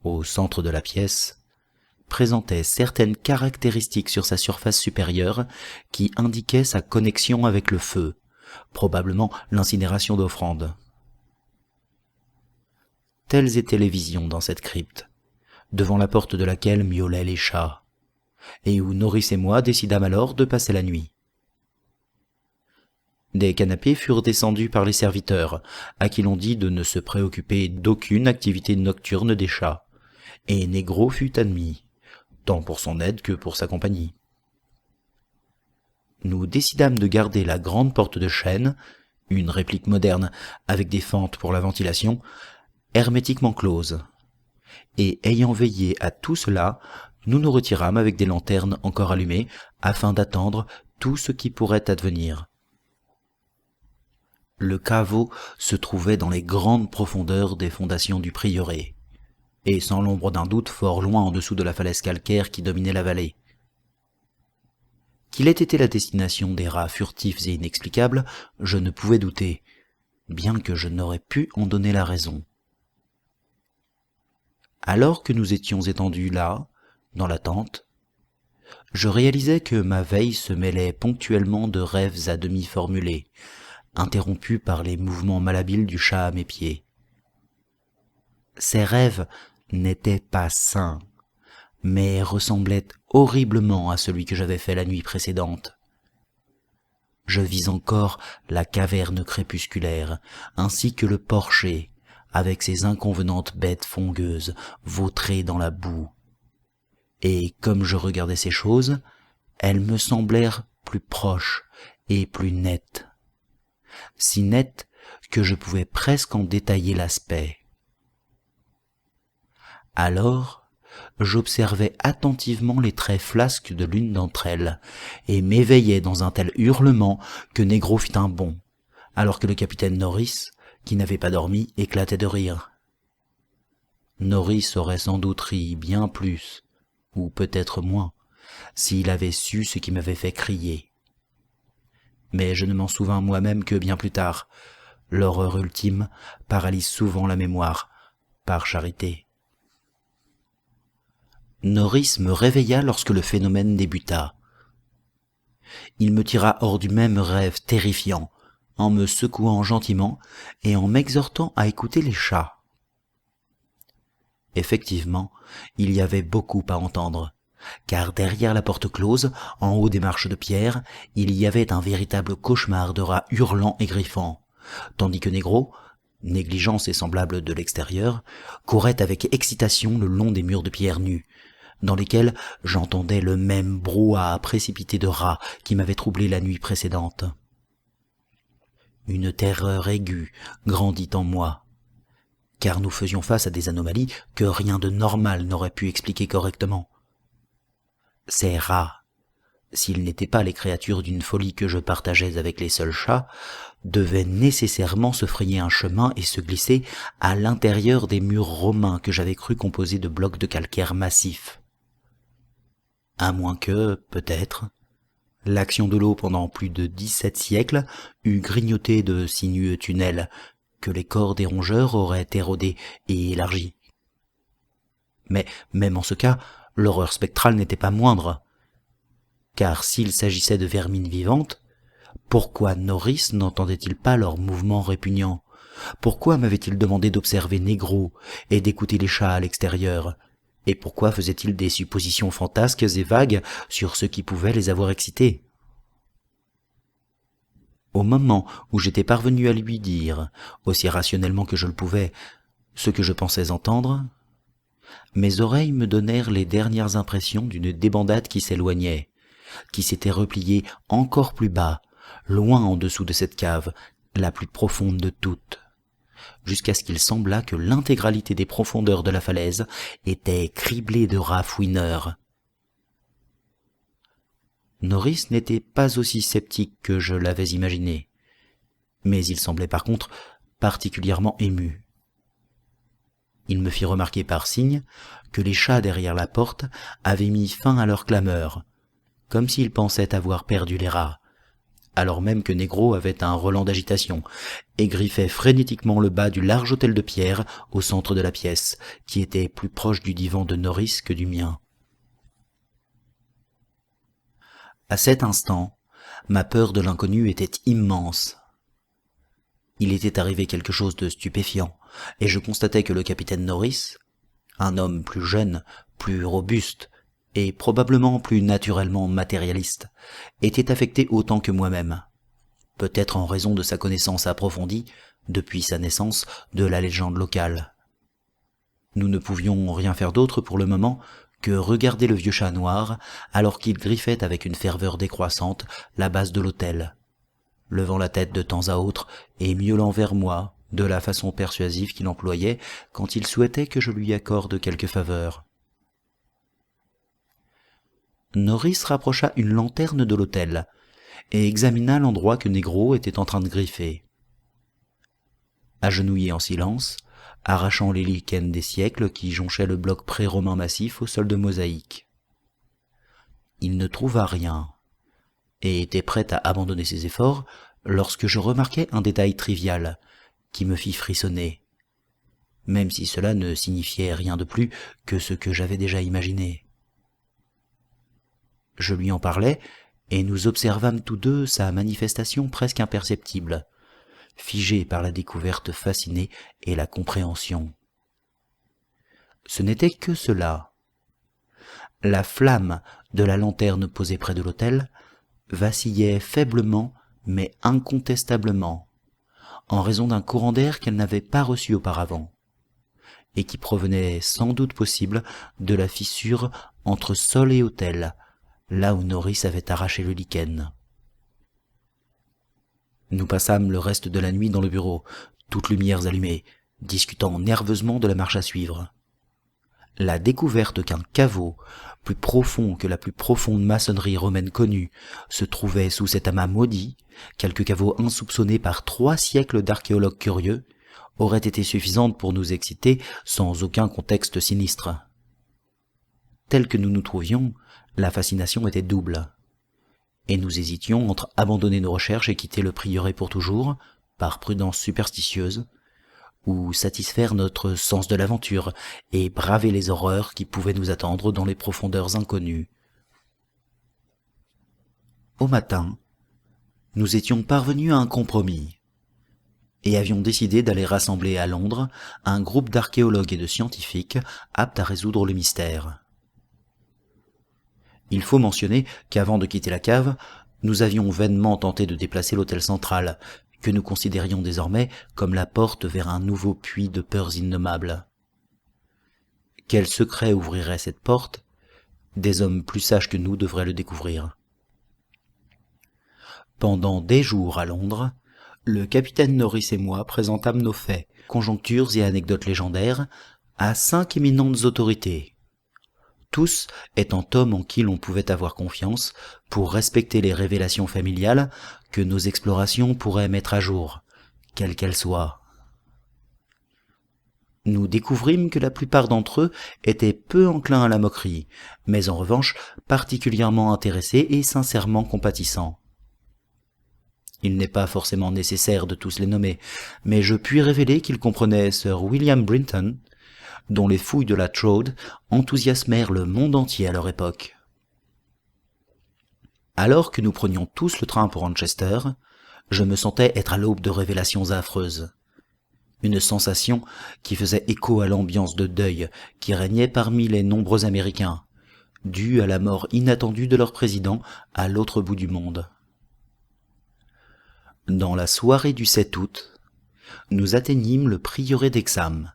au centre de la pièce, présentait certaines caractéristiques sur sa surface supérieure qui indiquaient sa connexion avec le feu, probablement l'incinération d'offrandes. Telles étaient les visions dans cette crypte, devant la porte de laquelle miaulaient les chats, et où Norris et moi décidâmes alors de passer la nuit. Des canapés furent descendus par les serviteurs, à qui l'on dit de ne se préoccuper d'aucune activité nocturne des chats, et Négro fut admis, tant pour son aide que pour sa compagnie. Nous décidâmes de garder la grande porte de chêne, une réplique moderne avec des fentes pour la ventilation, hermétiquement close, et ayant veillé à tout cela, nous nous retirâmes avec des lanternes encore allumées afin d'attendre tout ce qui pourrait advenir. Le caveau se trouvait dans les grandes profondeurs des fondations du prieuré, et sans l'ombre d'un doute fort loin en dessous de la falaise calcaire qui dominait la vallée. Qu'il ait été la destination des rats furtifs et inexplicables, je ne pouvais douter, bien que je n'aurais pu en donner la raison. Alors que nous étions étendus là, dans la tente, je réalisais que ma veille se mêlait ponctuellement de rêves à demi formulés, interrompus par les mouvements malhabiles du chat à mes pieds. Ces rêves n'étaient pas sains, mais ressemblaient horriblement à celui que j'avais fait la nuit précédente. Je vis encore la caverne crépusculaire, ainsi que le porcher, avec ses inconvenantes bêtes fongueuses, vautrées dans la boue. Et comme je regardais ces choses, elles me semblèrent plus proches et plus nettes, si nettes que je pouvais presque en détailler l'aspect. Alors, j'observais attentivement les traits flasques de l'une d'entre elles, et m'éveillais dans un tel hurlement que Négro fit un bond, alors que le capitaine Norris, qui n'avait pas dormi, éclatait de rire. Norris aurait sans doute ri bien plus, ou peut-être moins, s'il avait su ce qui m'avait fait crier. Mais je ne m'en souvins moi-même que bien plus tard. L'horreur ultime paralyse souvent la mémoire, par charité. Norris me réveilla lorsque le phénomène débuta. Il me tira hors du même rêve terrifiant, en me secouant gentiment et en m'exhortant à écouter les chats. Effectivement, il y avait beaucoup à entendre, car derrière la porte close, en haut des marches de pierre, il y avait un véritable cauchemar de rats hurlants et griffants, tandis que Négro, négligence et semblable de l'extérieur, courait avec excitation le long des murs de pierre nus, dans lesquels j'entendais le même brouhaha précipité de rats qui m'avait troublé la nuit précédente. Une terreur aiguë grandit en moi, car nous faisions face à des anomalies que rien de normal n'aurait pu expliquer correctement. Ces rats, s'ils n'étaient pas les créatures d'une folie que je partageais avec les seuls chats, devaient nécessairement se frayer un chemin et se glisser à l'intérieur des murs romains que j'avais cru composés de blocs de calcaire massifs. À moins que, peut-être, l'action de l'eau pendant plus de 17 siècles eût grignoté de sinueux tunnels que les corps des rongeurs auraient érodés et élargis. Mais même en ce cas, l'horreur spectrale n'était pas moindre. car s'il s'agissait de vermines vivantes, pourquoi Norris n'entendait-il pas leurs mouvements répugnants? Pourquoi m'avait-il demandé d'observer Négro et d'écouter les chats à l'extérieur? Et pourquoi faisait-il des suppositions fantasques et vagues sur ce qui pouvait les avoir excités? Au moment où j'étais parvenu à lui dire, aussi rationnellement que je le pouvais, ce que je pensais entendre, mes oreilles me donnèrent les dernières impressions d'une débandade qui s'éloignait, qui s'était repliée encore plus bas, loin en dessous de cette cave, la plus profonde de toutes, jusqu'à ce qu'il semblât que l'intégralité des profondeurs de la falaise était criblée de rats fouineurs. Norris n'était pas aussi sceptique que je l'avais imaginé, mais il semblait par contre particulièrement ému. Il me fit remarquer par signe que les chats derrière la porte avaient mis fin à leurs clameurs, comme s'ils pensaient avoir perdu les rats, alors même que Négro avait un relent d'agitation et griffait frénétiquement le bas du large autel de pierre au centre de la pièce, qui était plus proche du divan de Norris que du mien. À cet instant, ma peur de l'inconnu était immense. Il était arrivé quelque chose de stupéfiant, et je constatais que le capitaine Norris, un homme plus jeune, plus robuste, et probablement plus naturellement matérialiste, était affecté autant que moi-même, peut-être en raison de sa connaissance approfondie, depuis sa naissance, de la légende locale. Nous ne pouvions rien faire d'autre pour le moment que regarder le vieux chat noir alors qu'il griffait avec une ferveur décroissante la base de l'autel, levant la tête de temps à autre et miaulant vers moi de la façon persuasive qu'il employait quand il souhaitait que je lui accorde quelque faveur. Norris rapprocha une lanterne de l'autel et examina l'endroit que Négro était en train de griffer. Agenouillé en silence, arrachant les lichens des siècles qui jonchaient le bloc pré-romain massif au sol de mosaïque. Il ne trouva rien, et était prêt à abandonner ses efforts lorsque je remarquai un détail trivial qui me fit frissonner, même si cela ne signifiait rien de plus que ce que j'avais déjà imaginé. Je lui en parlai, et nous observâmes tous deux sa manifestation presque imperceptible, figé par la découverte fascinée et la compréhension. Ce n'était que cela. La flamme de la lanterne posée près de l'autel vacillait faiblement mais incontestablement, en raison d'un courant d'air qu'elle n'avait pas reçu auparavant, et qui provenait sans doute possible de la fissure entre sol et autel, là où Norris avait arraché le lichen. Nous passâmes le reste de la nuit dans le bureau, toutes lumières allumées, discutant nerveusement de la marche à suivre. La découverte qu'un caveau, plus profond que la plus profonde maçonnerie romaine connue, se trouvait sous cet amas maudit, quelque caveau insoupçonné par 3 siècles d'archéologues curieux, aurait été suffisante pour nous exciter sans aucun contexte sinistre. Tel que nous nous trouvions, la fascination était double, et nous hésitions entre abandonner nos recherches et quitter le prieuré pour toujours, par prudence superstitieuse, ou satisfaire notre sens de l'aventure et braver les horreurs qui pouvaient nous attendre dans les profondeurs inconnues. Au matin, nous étions parvenus à un compromis, et avions décidé d'aller rassembler à Londres un groupe d'archéologues et de scientifiques aptes à résoudre le mystère. Il faut mentionner qu'avant de quitter la cave, nous avions vainement tenté de déplacer l'autel central, que nous considérions désormais comme la porte vers un nouveau puits de peurs innommables. Quel secret ouvrirait cette porte? Des hommes plus sages que nous devraient le découvrir. Pendant des jours à Londres, le capitaine Norris et moi présentâmes nos faits, conjonctures et anecdotes légendaires à 5 éminentes autorités, tous étant hommes en qui l'on pouvait avoir confiance pour respecter les révélations familiales que nos explorations pourraient mettre à jour, quelles qu'elles soient. Nous découvrîmes que la plupart d'entre eux étaient peu enclins à la moquerie, mais en revanche particulièrement intéressés et sincèrement compatissants. Il n'est pas forcément nécessaire de tous les nommer, mais je puis révéler qu'ils comprenaient Sir William Brinton, dont les fouilles de la Troad enthousiasmèrent le monde entier à leur époque. Alors que nous prenions tous le train pour Manchester, je me sentais être à l'aube de révélations affreuses. Une sensation qui faisait écho à l'ambiance de deuil qui régnait parmi les nombreux Américains, due à la mort inattendue de leur président à l'autre bout du monde. Dans la soirée du 7 août, nous atteignîmes le prieuré d'Hexham,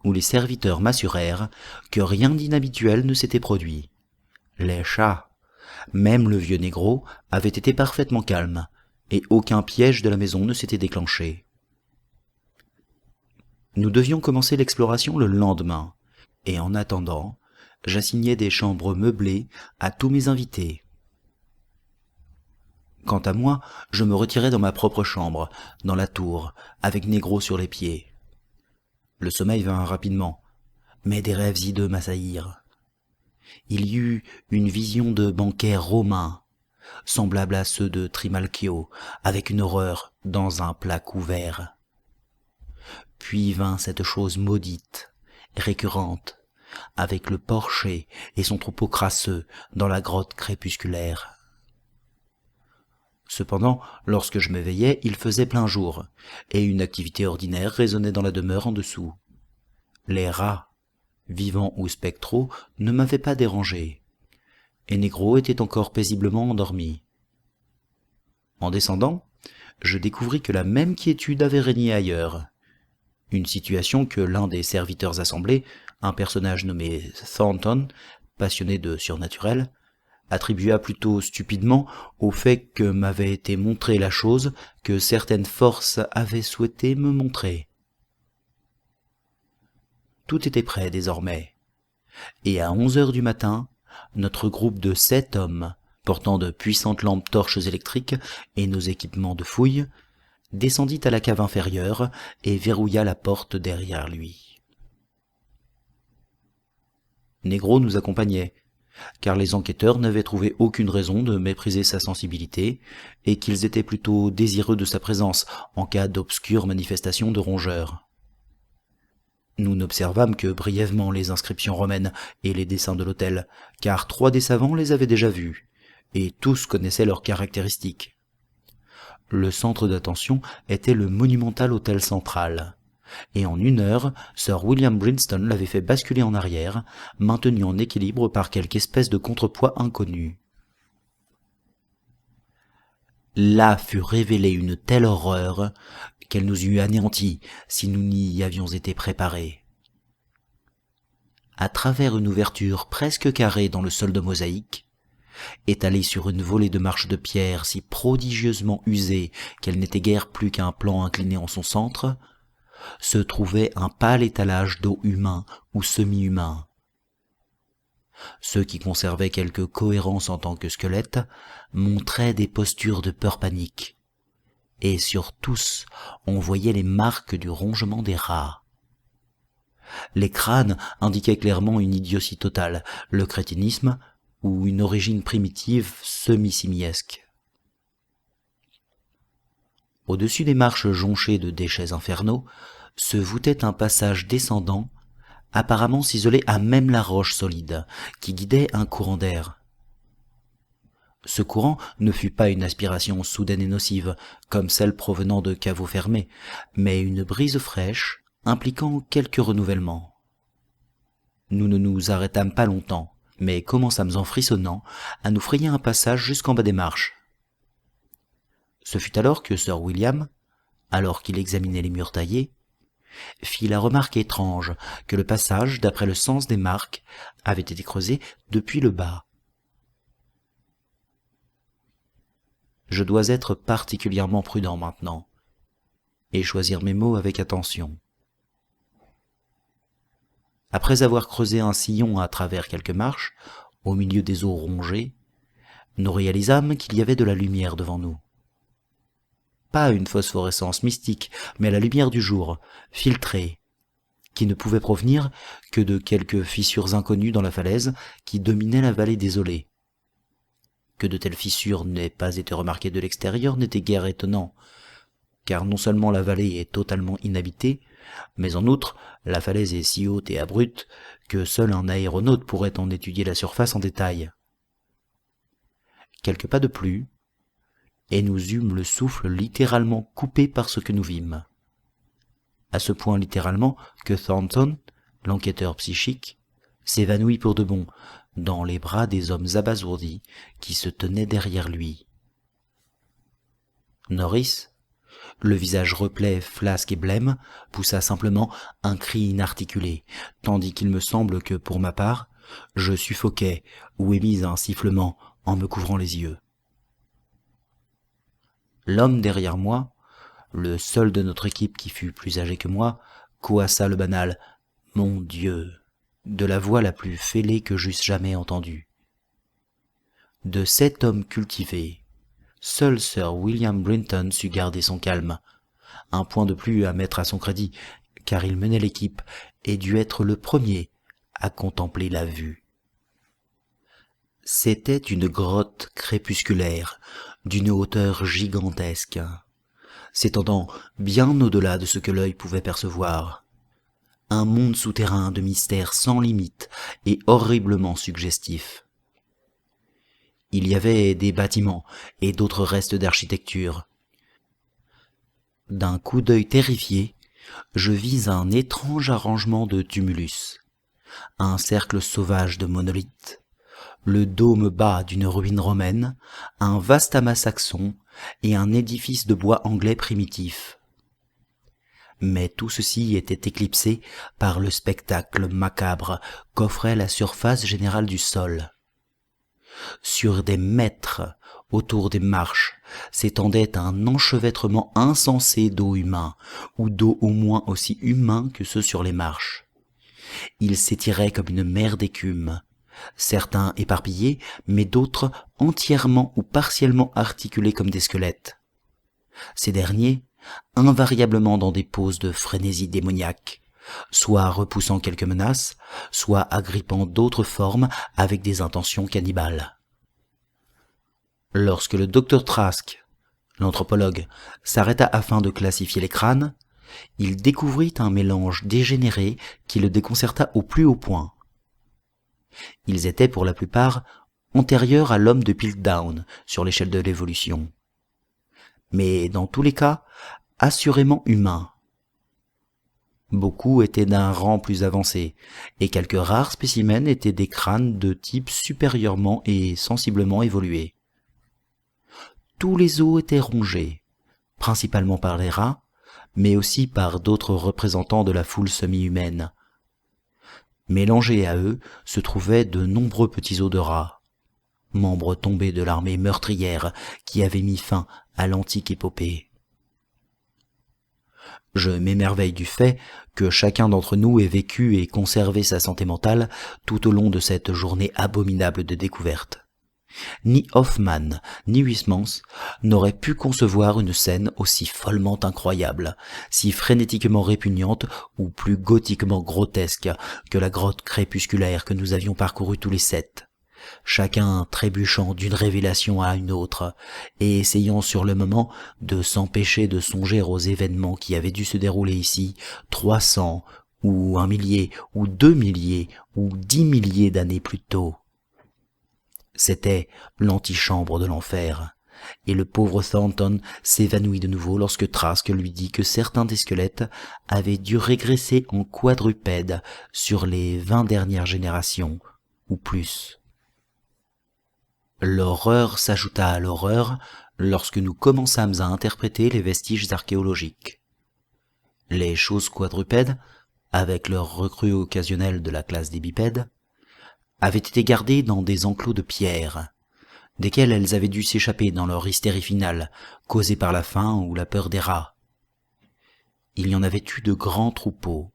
où les serviteurs m'assurèrent que rien d'inhabituel ne s'était produit. Les chats, même le vieux négro, avaient été parfaitement calmes, et aucun piège de la maison ne s'était déclenché. Nous devions commencer l'exploration le lendemain, et en attendant, j'assignai des chambres meublées à tous mes invités. Quant à moi, je me retirai dans ma propre chambre, dans la tour, avec Négro sur les pieds. Le sommeil vint rapidement, mais des rêves hideux m'assaillirent. Il y eut une vision de banquets romains, semblable à ceux de Trimalchio, avec une horreur dans un plat couvert. Puis vint cette chose maudite, récurrente, avec le porcher et son troupeau crasseux dans la grotte crépusculaire. Cependant, lorsque je m'éveillais, il faisait plein jour, et une activité ordinaire résonnait dans la demeure en dessous. Les rats, vivants ou spectraux, ne m'avaient pas dérangé, et Négro était encore paisiblement endormi. En descendant, je découvris que la même quiétude avait régné ailleurs, une situation que l'un des serviteurs assemblés, un personnage nommé Thornton, passionné de surnaturel, attribua plutôt stupidement au fait que m'avait été montrée la chose que certaines forces avaient souhaité me montrer. Tout était prêt désormais, et à 11 heures du matin, notre groupe de 7 hommes, portant de puissantes lampes torches électriques et nos équipements de fouille, descendit à la cave inférieure et verrouilla la porte derrière lui. Négro nous accompagnait, car les enquêteurs n'avaient trouvé aucune raison de mépriser sa sensibilité, et qu'ils étaient plutôt désireux de sa présence en cas d'obscure manifestation de rongeurs. Nous n'observâmes que brièvement les inscriptions romaines et les dessins de l'autel, car 3 des savants les avaient déjà vus, et tous connaissaient leurs caractéristiques. Le centre d'attention était le monumental autel central, et en 1 heure, Sir William Brinston l'avait fait basculer en arrière, maintenu en équilibre par quelque espèce de contrepoids inconnu. Là fut révélée une telle horreur qu'elle nous eût anéantis si nous n'y avions été préparés. À travers une ouverture presque carrée dans le sol de mosaïque, étalée sur une volée de marches de pierre si prodigieusement usée qu'elle n'était guère plus qu'un plan incliné en son centre, se trouvait un pâle étalage d'os humains ou semi-humains. Ceux qui conservaient quelque cohérence en tant que squelettes montraient des postures de peur panique, et sur tous on voyait les marques du rongement des rats. Les crânes indiquaient clairement une idiotie totale, le crétinisme ou une origine primitive semi-simiesque. Au-dessus des marches jonchées de déchets infernaux se voûtait un passage descendant, apparemment ciselé à même la roche solide, qui guidait un courant d'air. Ce courant ne fut pas une aspiration soudaine et nocive, comme celle provenant de caveaux fermés, mais une brise fraîche, impliquant quelque renouvellement. Nous ne nous arrêtâmes pas longtemps, mais commençâmes en frissonnant à nous frayer un passage jusqu'en bas des marches. Ce fut alors que Sir William, alors qu'il examinait les murs taillés, fit la remarque étrange que le passage, d'après le sens des marques, avait été creusé depuis le bas. Je dois être particulièrement prudent maintenant, et choisir mes mots avec attention. Après avoir creusé un sillon à travers quelques marches, au milieu des eaux rongées, nous réalisâmes qu'il y avait de la lumière devant nous. Pas une phosphorescence mystique, mais la lumière du jour, filtrée, qui ne pouvait provenir que de quelques fissures inconnues dans la falaise qui dominaient la vallée désolée. Que de telles fissures n'aient pas été remarquées de l'extérieur n'était guère étonnant, car non seulement la vallée est totalement inhabitée, mais en outre, la falaise est si haute et abrupte que seul un aéronaute pourrait en étudier la surface en détail. quelques pas de plus, et nous eûmes le souffle littéralement coupé par ce que nous vîmes. À ce point littéralement que Thornton, l'enquêteur psychique, s'évanouit pour de bon dans les bras des hommes abasourdis qui se tenaient derrière lui. Norris, le visage replet, flasque et blême, poussa simplement un cri inarticulé, tandis qu'il me semble que, pour ma part, je suffoquais ou émis un sifflement en me couvrant les yeux. L'homme derrière moi, le seul de notre équipe qui fut plus âgé que moi, coassa le banal « Mon Dieu !» de la voix la plus fêlée que j'eusse jamais entendue. De 7 hommes cultivés, seul Sir William Brinton sut garder son calme, un point de plus à mettre à son crédit, car il menait l'équipe et dut être le premier à contempler la vue. C'était une grotte crépusculaire, d'une hauteur gigantesque, s'étendant bien au-delà de ce que l'œil pouvait percevoir. Un monde souterrain de mystères sans limite et horriblement suggestif. Il y avait des bâtiments et d'autres restes d'architecture. D'un coup d'œil terrifié, je vis un étrange arrangement de tumulus, un cercle sauvage de monolithes, le dôme bas d'une ruine romaine, un vaste amas saxon et un édifice de bois anglais primitif. Mais tout ceci était éclipsé par le spectacle macabre qu'offrait la surface générale du sol. Sur des mètres, autour des marches, s'étendait un enchevêtrement insensé d'os humains, ou d'os au moins aussi humains que ceux sur les marches. Ils s'étiraient comme une mer d'écume, certains éparpillés, mais d'autres entièrement ou partiellement articulés comme des squelettes. Ces derniers, invariablement dans des poses de frénésie démoniaque, soit repoussant quelques menaces, soit agrippant d'autres formes avec des intentions cannibales. Lorsque le docteur Trask, l'anthropologue, s'arrêta afin de classifier les crânes, il découvrit un mélange dégénéré qui le déconcerta au plus haut point. Ils étaient pour la plupart antérieurs à l'homme de Piltdown sur l'échelle de l'évolution, mais dans tous les cas assurément humains. Beaucoup étaient d'un rang plus avancé, et quelques rares spécimens étaient des crânes de type supérieurement et sensiblement évolué. Tous les os étaient rongés, principalement par les rats, mais aussi par d'autres représentants de la foule semi-humaine. Mélangés à eux se trouvaient de nombreux petits os de rats, membres tombés de l'armée meurtrière qui avait mis fin à l'antique épopée. Je m'émerveille du fait que chacun d'entre nous ait vécu et conservé sa santé mentale tout au long de cette journée abominable de découverte. Ni Hoffman, ni Huysmans n'auraient pu concevoir une scène aussi follement incroyable, si frénétiquement répugnante ou plus gothiquement grotesque que la grotte crépusculaire que nous avions parcourue tous les 7. Chacun trébuchant d'une révélation à une autre, et essayant sur le moment de s'empêcher de songer aux événements qui avaient dû se dérouler ici 300, ou 1 millier, ou 2 milliers, ou 10 milliers d'années plus tôt. C'était l'antichambre de l'enfer, et le pauvre Thornton s'évanouit de nouveau lorsque Trask lui dit que certains des squelettes avaient dû régresser en quadrupèdes sur les 20 dernières générations, ou plus. L'horreur s'ajouta à l'horreur lorsque nous commençâmes à interpréter les vestiges archéologiques. Les choses quadrupèdes, avec leur recrue occasionnelle de la classe des bipèdes, avaient été gardées dans des enclos de pierre, desquels elles avaient dû s'échapper dans leur hystérie finale, causée par la faim ou la peur des rats. Il y en avait eu de grands troupeaux,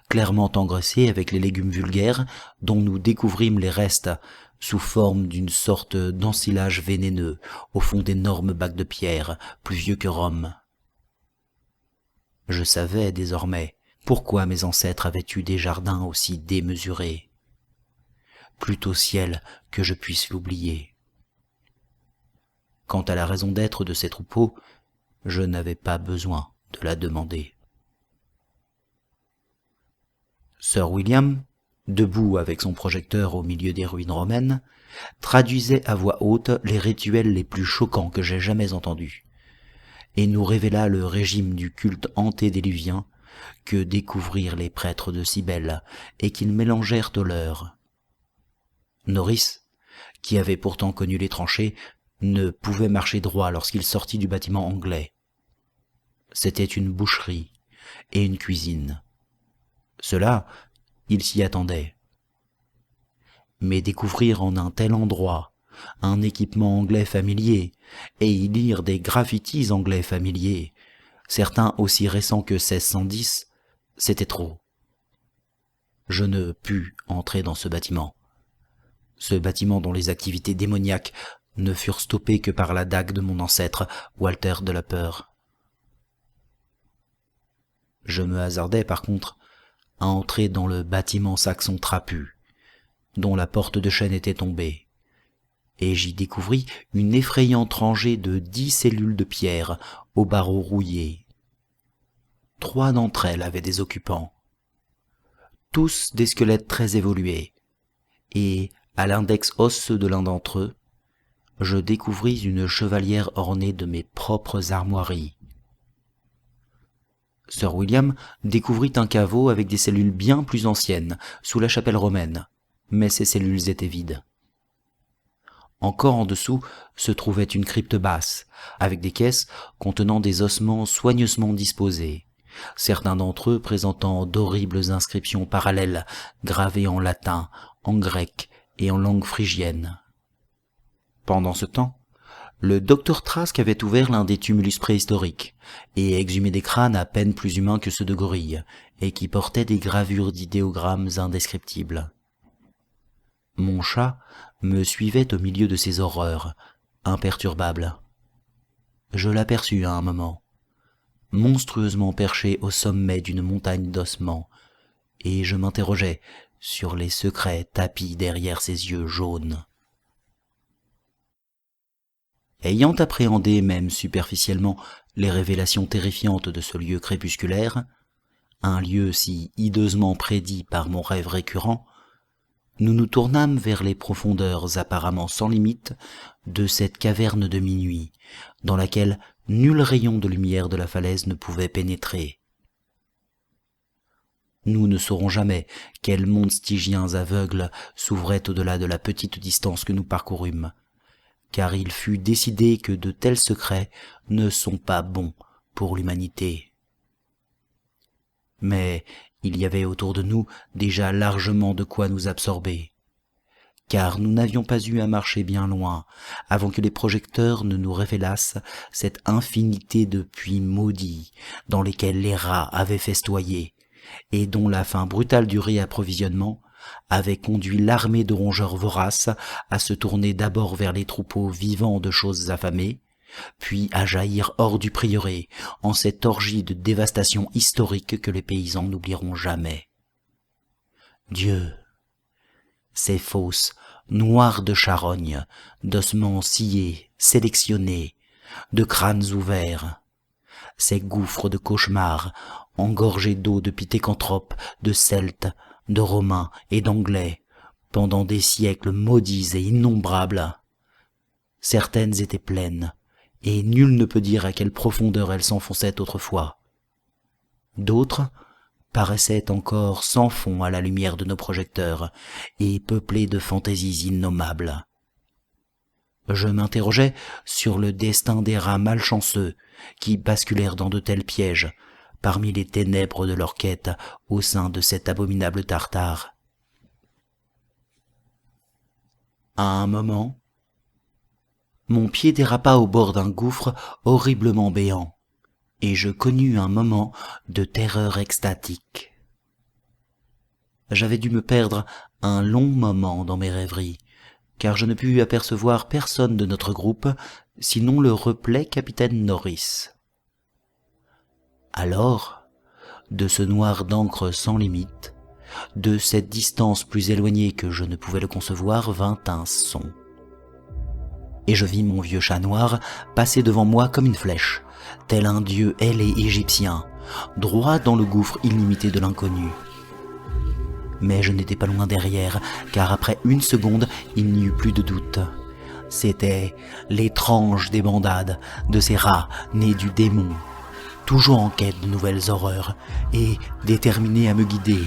clairement engraissés avec les légumes vulgaires dont nous découvrîmes les restes sous forme d'une sorte d'ensilage vénéneux au fond d'énormes bacs de pierre, plus vieux que Rome. Je savais désormais pourquoi mes ancêtres avaient eu des jardins aussi démesurés. Plutôt ciel que je puisse l'oublier. Quant à la raison d'être de ces troupeaux, je n'avais pas besoin de la demander. Sir William, debout avec son projecteur au milieu des ruines romaines, traduisait à voix haute les rituels les plus choquants que j'ai jamais entendus, et nous révéla le régime du culte antédéluvien que découvrirent les prêtres de Cybèle et qu'ils mélangèrent au leur. Norris, qui avait pourtant connu les tranchées, ne pouvait marcher droit lorsqu'il sortit du bâtiment anglais. C'était une boucherie et une cuisine. Cela, il s'y attendait. Mais découvrir en un tel endroit un équipement anglais familier et y lire des graffitis anglais familiers, certains aussi récents que 1610, c'était trop. Je ne pus entrer dans ce bâtiment dont les activités démoniaques ne furent stoppées que par la dague de mon ancêtre, Walter de la Peur. Je me hasardai par contre à entrer dans le bâtiment saxon trapu, dont la porte de chêne était tombée, et j'y découvris une effrayante rangée de 10 cellules de pierre aux barreaux rouillés. 3 d'entre elles avaient des occupants, tous des squelettes très évolués, et à l'index osseux de l'un d'entre eux, je découvris une chevalière ornée de mes propres armoiries. Sir William découvrit un caveau avec des cellules bien plus anciennes, sous la chapelle romaine, mais ces cellules étaient vides. Encore en dessous se trouvait une crypte basse, avec des caisses contenant des ossements soigneusement disposés, certains d'entre eux présentant d'horribles inscriptions parallèles gravées en latin, en grec et en langue phrygienne. Pendant ce temps, le docteur Trask avait ouvert l'un des tumulus préhistoriques et exhumé des crânes à peine plus humains que ceux de gorilles et qui portaient des gravures d'idéogrammes indescriptibles. Mon chat me suivait au milieu de ces horreurs, imperturbable. Je l'aperçus à un moment, monstrueusement perché au sommet d'une montagne d'ossements, et je m'interrogeais sur les secrets tapis derrière ses yeux jaunes. Ayant appréhendé même superficiellement les révélations terrifiantes de ce lieu crépusculaire, un lieu si hideusement prédit par mon rêve récurrent, nous nous tournâmes vers les profondeurs apparemment sans limite de cette caverne de minuit, dans laquelle nul rayon de lumière de la falaise ne pouvait pénétrer. Nous ne saurons jamais quels mondes stygiens aveugles s'ouvraient au-delà de la petite distance que nous parcourûmes, car il fut décidé que de tels secrets ne sont pas bons pour l'humanité. Mais il y avait autour de nous déjà largement de quoi nous absorber, car nous n'avions pas eu à marcher bien loin avant que les projecteurs ne nous révélassent cette infinité de puits maudits dans lesquels les rats avaient festoyé et dont la fin brutale du réapprovisionnement avait conduit l'armée de rongeurs voraces à se tourner d'abord vers les troupeaux vivants de choses affamées, puis à jaillir hors du prieuré en cette orgie de dévastation historique que les paysans n'oublieront jamais. Dieu, ces fosses noires de charognes, d'ossements sciés, sélectionnés, de crânes ouverts, ces gouffres de cauchemars engorgés d'eau de pithécanthropes, de Celtes, de Romains et d'Anglais, pendant des siècles maudits et innombrables. Certaines étaient pleines, et nul ne peut dire à quelle profondeur elles s'enfonçaient autrefois. D'autres paraissaient encore sans fond à la lumière de nos projecteurs, et peuplées de fantaisies innommables. Je m'interrogeais sur le destin des rats malchanceux qui basculèrent dans de tels pièges, parmi les ténèbres de leur quête au sein de cet abominable Tartare. À un moment, mon pied dérapa au bord d'un gouffre horriblement béant, et je connus un moment de terreur extatique. J'avais dû me perdre un long moment dans mes rêveries, car je ne pus apercevoir personne de notre groupe, sinon le replet capitaine Norris. Alors, de ce noir d'encre sans limite, de cette distance plus éloignée que je ne pouvais le concevoir, vint un son. Et je vis mon vieux chat noir passer devant moi comme une flèche, tel un dieu ailé égyptien, droit dans le gouffre illimité de l'inconnu. Mais je n'étais pas loin derrière, car après une seconde, il n'y eut plus de doute. C'était l'étrange débandade de ces rats nés du démon, toujours en quête de nouvelles horreurs, et déterminés à me guider,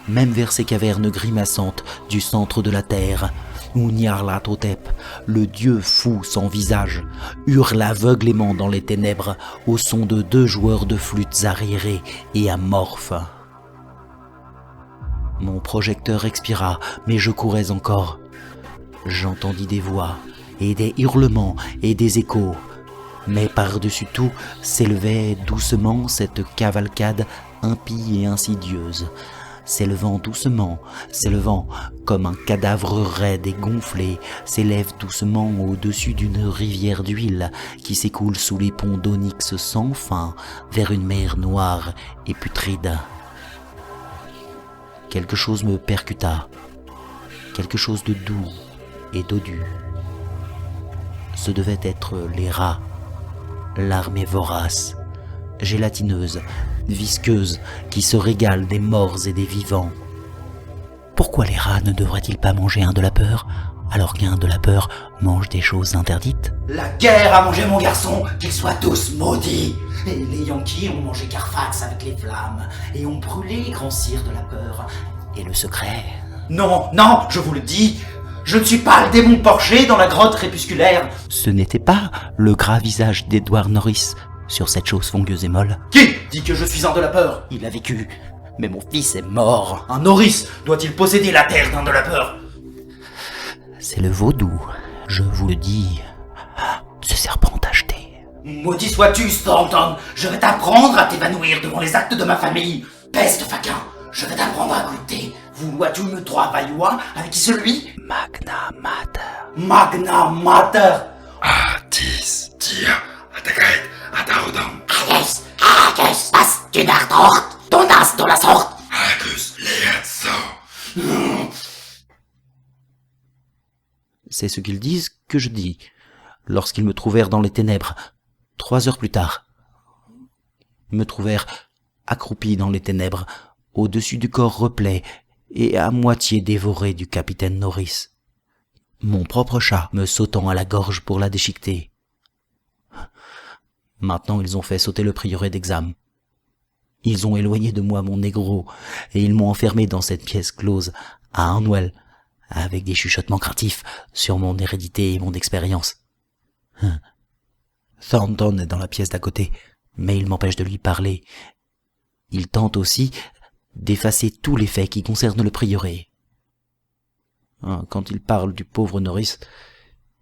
même vers ces cavernes grimaçantes du centre de la terre, où Nyarlathotep, le dieu fou sans visage, hurle aveuglément dans les ténèbres au son de 2 joueurs de flûtes arriérés et amorphes. Mon projecteur expira, mais je courais encore. J'entendis des voix, et des hurlements, et des échos. Mais par-dessus tout s'élevait doucement cette cavalcade impie et insidieuse, s'élevant doucement, s'élevant comme un cadavre raide et gonflé, s'élève doucement au-dessus d'une rivière d'huile qui s'écoule sous les ponts d'onyx sans fin vers une mer noire et putride. Quelque chose me percuta, quelque chose de doux et dodu. Ce devait être les rats, l'armée vorace, gélatineuse, visqueuse, qui se régale des morts et des vivants. Pourquoi les rats ne devraient-ils pas manger un de la peur, alors qu'un de la peur mange des choses interdites? La guerre a mangé mon garçon, qu'ils soient tous maudits. Et les Yankees ont mangé Carfax avec les flammes, et ont brûlé les grands cires de la peur. Et le secret? Non, non, je vous le dis, je ne suis pas le démon Porcher dans la grotte crépusculaire. Ce n'était pas le gras visage d'Edward Norris sur cette chose fongieuse et molle. Qui dit que je suis un de la peur? Il a vécu, mais mon fils est mort. Un Norris doit-il posséder la terre d'un de la peur? C'est le vaudou, je vous le dis. Ce serpent tacheté. Maudit sois-tu, Thornton, je vais t'apprendre à t'évanouir devant les actes de ma famille. Peste faquin, je vais t'apprendre à goûter. Voulois-tu me travaillois avec qui celui? Magna Mater. Magna Mater. Dies dir Atagait Atarodam Agus, was du nach dort, ton as de la sorte. Agus Leerso. C'est ce qu'ils disent que je dis, lorsqu'ils me trouvèrent dans les ténèbres, 3 heures plus tard. Ils me trouvèrent accroupi dans les ténèbres, au-dessus du corps replet et à moitié dévoré du capitaine Norris. Mon propre chat me sautant à la gorge pour la déchiqueter. Maintenant ils ont fait sauter le prieuré d'Exam. Ils ont éloigné de moi mon négro, et ils m'ont enfermé dans cette pièce close, à Harnwell, avec des chuchotements craintifs sur mon hérédité et mon expérience. Thornton est dans la pièce d'à côté, mais il m'empêche de lui parler. Il tente aussi d'effacer tous les faits qui concernent le prieuré. Quand il parle du pauvre Norris,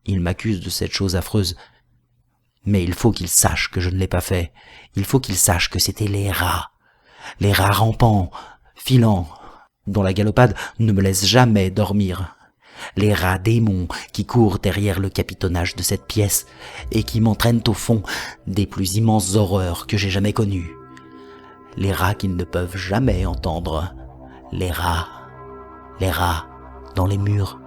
il m'accuse de cette chose affreuse. Mais il faut qu'il sache que je ne l'ai pas fait. Il faut qu'il sache que c'était les rats rampants, filants, dont la galopade ne me laisse jamais dormir. Les rats démons qui courent derrière le capitonnage de cette pièce et qui m'entraînent au fond des plus immenses horreurs que j'ai jamais connues. Les rats qu'ils ne peuvent jamais entendre. Les rats dans les murs